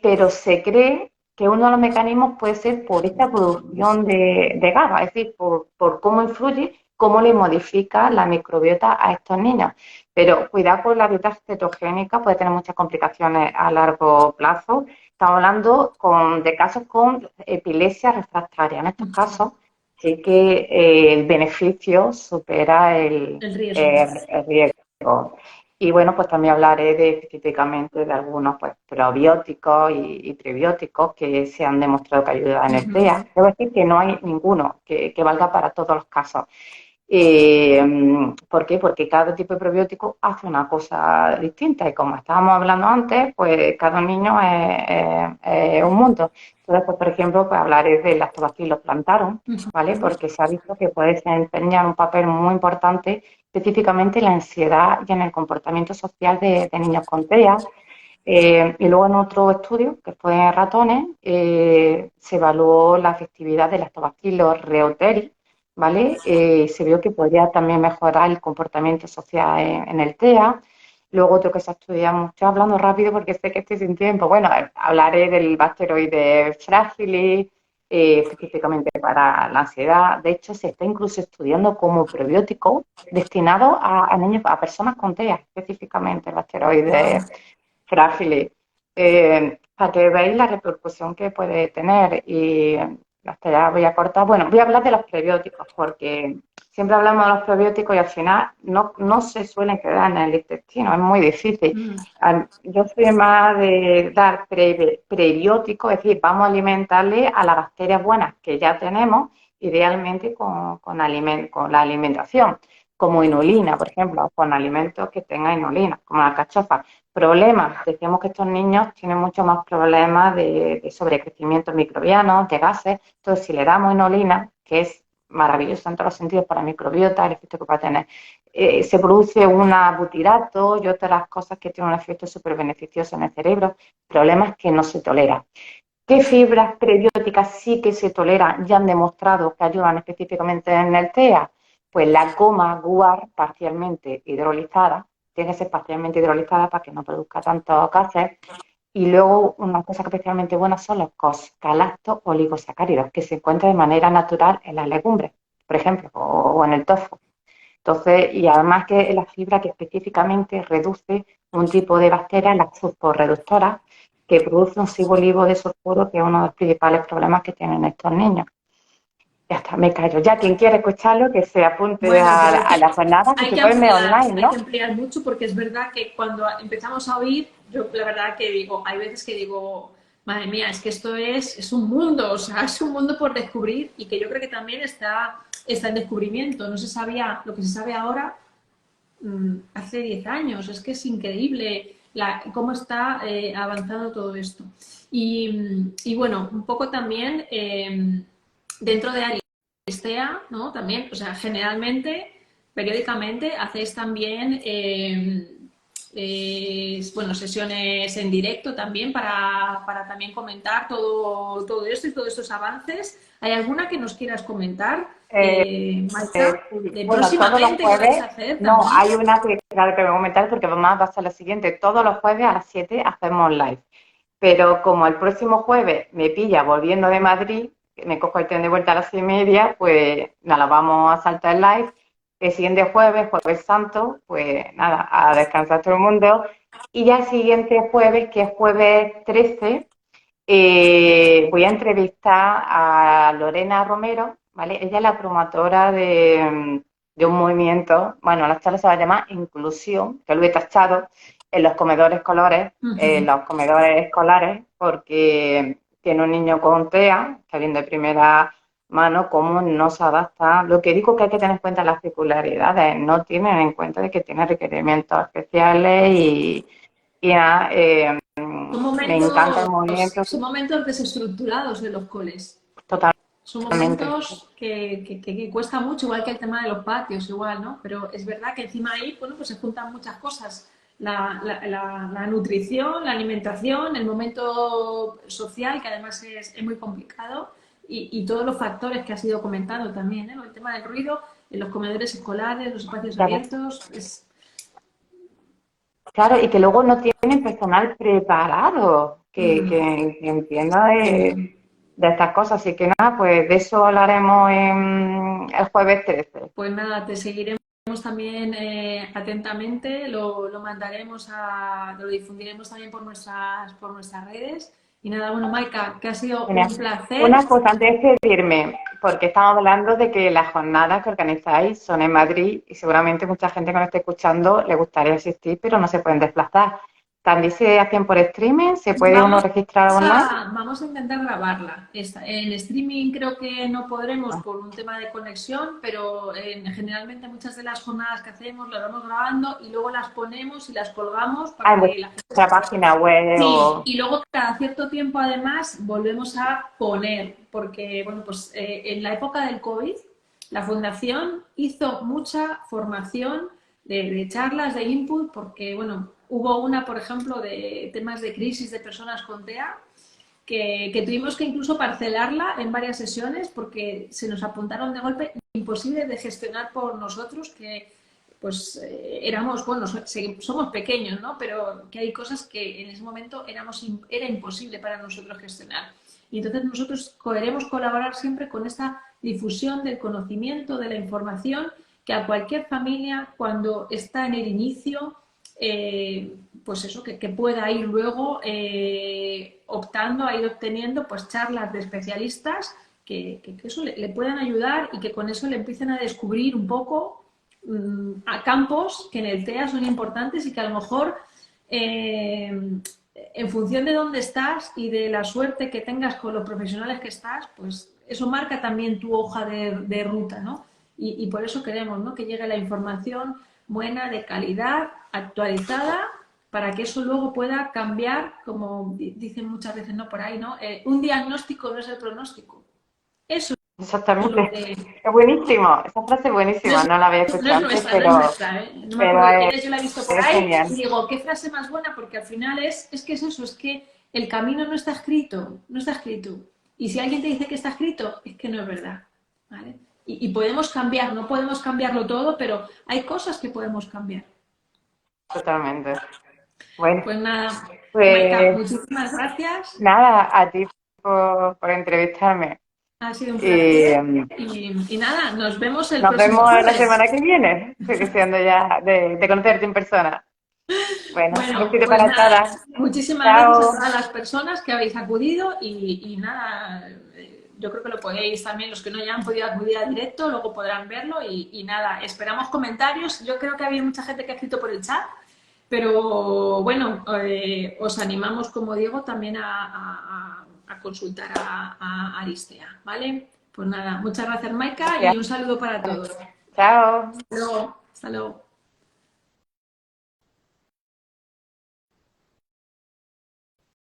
pero se cree que uno de los mecanismos puede ser por esta producción de GABA, es decir, por cómo influye, cómo le modifica la microbiota a estos niños. Pero cuidado con la dieta cetogénica, puede tener muchas complicaciones a largo plazo. Estamos hablando de casos con epilepsia refractaria. En estos casos sí que el beneficio supera El riesgo. el riesgo. Y bueno, pues también hablaré específicamente de algunos, pues, probióticos y prebióticos que se han demostrado que ayudan en el TEA. Ujú. Debo decir que no hay ninguno que valga para todos los casos. ¿Por qué? Porque cada tipo de probiótico hace una cosa distinta, y como estábamos hablando antes, pues cada niño es un mundo. Entonces, pues, por ejemplo, pues hablaré del Lactobacillus plantarum, ¿vale? Porque se ha visto que puede desempeñar un papel muy importante específicamente en la ansiedad y en el comportamiento social de niños con TEA. Y luego en otro estudio, que fue en ratones, se evaluó la efectividad del Lactobacillus reuteri, ¿vale? Se vio que podría también mejorar el comportamiento social en el TEA. Luego otro que se ha estudiado mucho, hablando rápido porque sé que estoy sin tiempo, bueno, hablaré del bacteroide frágilis, específicamente para la ansiedad. De hecho, se está incluso estudiando como probiótico destinado a niños, a personas con TEA, específicamente el bacteroide frágiles, para que veáis la repercusión que puede tener. Y hasta ya voy a cortar. Bueno, voy a hablar de los prebióticos, porque siempre hablamos de los prebióticos y al final no se suelen quedar en el intestino, es muy difícil. Mm. Yo soy más de dar prebióticos, es decir, vamos a alimentarle a las bacterias buenas que ya tenemos, idealmente con la alimentación, como inulina, por ejemplo, con alimentos que tengan inulina, como la alcachofa. Problemas, decíamos que estos niños tienen mucho más problemas de sobrecrecimiento microbiano, de gases. Entonces, si le damos inulina, que es maravilloso en todos los sentidos para la microbiota, el efecto que va a tener, se produce una butirato y otras cosas que tienen un efecto súper beneficioso en el cerebro. Problemas que no se toleran. ¿Qué fibras prebióticas sí que se toleran y han demostrado que ayudan específicamente en el TEA? Pues la goma guar parcialmente hidrolizada, tiene que ser parcialmente hidrolizada para que no produzca tantos gases, Y luego una cosa que especialmente buena son los coscalactos oligosacáridos, que se encuentran de manera natural en las legumbres, por ejemplo, o en el tofu. Entonces, y además que es la fibra que específicamente reduce un tipo de bacteria, la fosforreductora, que produce un sibolivo de sulfuro, que es uno de los principales problemas que tienen estos niños. Ya está, me callo. Ya, quien quiere escucharlo, que se apunte Bueno, pero a la jornada, que se puede ver online, hay ¿no? que ampliar mucho porque es verdad que cuando empezamos a oír, yo la verdad que digo, hay veces que digo, madre mía, es que esto es un mundo, o sea, es un mundo por descubrir y que yo creo que también está en descubrimiento. No se sabía lo que se sabe ahora hace 10 años, es que es increíble cómo está avanzando todo esto. Y bueno, un poco también dentro de Aristea, ¿no? También, o sea, generalmente, periódicamente, hacéis también bueno, sesiones en directo también para también comentar todo esto y todos estos avances. ¿Hay alguna que nos quieras comentar, Maika? Sí. De Bueno, todos los próximamente que vais jueves, a hacer no, también. hay una que claro, te voy a comentar porque además va a ser lo siguiente, todos los jueves a las 7 hacemos live, pero como el próximo jueves me pilla volviendo de Madrid, que me cojo el tren de vuelta a las 6:30, pues nada, vamos a saltar el live. El siguiente jueves, Jueves Santo, pues nada, a descansar todo el mundo. Y ya el siguiente jueves, que es jueves 13, voy a entrevistar a Lorena Romero, ¿vale? Ella es la promotora de un movimiento, bueno, la charla se va a llamar Inclusión, que lo he tachado en los comedores escolares, porque tiene un niño con TEA, está viendo de primera mano cómo no se adapta. Lo que digo que hay que tener en cuenta las particularidades, no tienen en cuenta de que tiene requerimientos especiales y nada, me encanta el movimiento Son momentos desestructurados de los coles. Son totalmente. momentos que cuesta mucho, igual que el tema de los patios, igual, ¿no? Pero es verdad que encima ahí, bueno, pues se juntan muchas cosas. La nutrición, la alimentación, el momento social, que además es muy complicado, y todos los factores que has ido comentando también, ¿eh? El tema del ruido, en los comedores escolares, los espacios Ya ves. abiertos, Claro, y que luego no tienen personal preparado que entienda de estas cosas. Así que nada, pues de eso hablaremos el jueves 13. Pues nada, te seguiremos también atentamente, lo mandaremos lo difundiremos también por nuestras redes. Y nada, bueno, Maika, que ha sido un Genial. placer. Una cosa antes de despedirme, porque estamos hablando de que las jornadas que organizáis son en Madrid y seguramente mucha gente que nos esté escuchando le gustaría asistir, pero no se pueden desplazar. ¿También se hacen por streaming? ¿Se puede uno registrar online? Vamos a intentar grabarla. En streaming creo que no podremos por un tema de conexión, pero generalmente muchas de las jornadas que hacemos las vamos grabando y luego las ponemos y las colgamos Ah, para en que la vuestra gente... página web Sí, o... y luego cada cierto tiempo además volvemos a poner, porque bueno, pues en la época del COVID la Fundación hizo mucha formación de charlas, de input, porque bueno, hubo una, por ejemplo, de temas de crisis de personas con TEA, que tuvimos que incluso parcelarla en varias sesiones porque se nos apuntaron de golpe imposible de gestionar por nosotros, que pues éramos, bueno, somos pequeños, ¿no? Pero que hay cosas que en ese momento era imposible para nosotros gestionar. Y entonces nosotros queremos colaborar siempre con esta difusión del conocimiento, de la información, que a cualquier familia, cuando está en el inicio, pues eso, que pueda ir luego optando a ir obteniendo pues charlas de especialistas que eso le puedan ayudar y que con eso le empiecen a descubrir un poco a campos que en el TEA son importantes y que a lo mejor en función de dónde estás y de la suerte que tengas con los profesionales que estás, pues eso marca también tu hoja de ruta, ¿no? Y por eso queremos, ¿no?, que llegue la información buena, de calidad, actualizada, para que eso luego pueda cambiar, como dicen muchas veces, ¿no?, por ahí, ¿no? Un diagnóstico no es el pronóstico. Eso es lo Exactamente. que... Es buenísimo. Esa frase es buenísima. No la había No escuchado es antes, nuestra, no es nuestra, ¿eh? No me pero acuerdo de quién es, yo la he visto por es ahí y genial. digo, qué frase más buena, porque al final es que es eso, es que el camino no está escrito, no está escrito. Y si alguien te dice que está escrito, es que no es verdad, ¿vale? Y podemos cambiar, no podemos cambiarlo todo, pero hay cosas que podemos cambiar. Totalmente. Bueno, Pues nada, Maika, pues muchísimas gracias. nada, a ti por entrevistarme. Ha sido un Y placer. Y nada, nos vemos el nos próximo vemos la jueves. semana que viene. Estoy deseando ya de conocerte en persona. Bueno, un Bueno, besito pues para nada, todas. muchísimas gracias a Chao. todas las personas que habéis acudido y nada, yo creo que lo podéis también, los que no hayan podido acudir a directo, luego podrán verlo y nada, esperamos comentarios. Yo creo que había mucha gente que ha escrito por el chat, pero bueno, os animamos, como digo, también a consultar a Aristea, ¿vale? Pues nada, muchas gracias Maika y Gracias. un saludo para todos. Chao. Hasta luego. Hasta luego.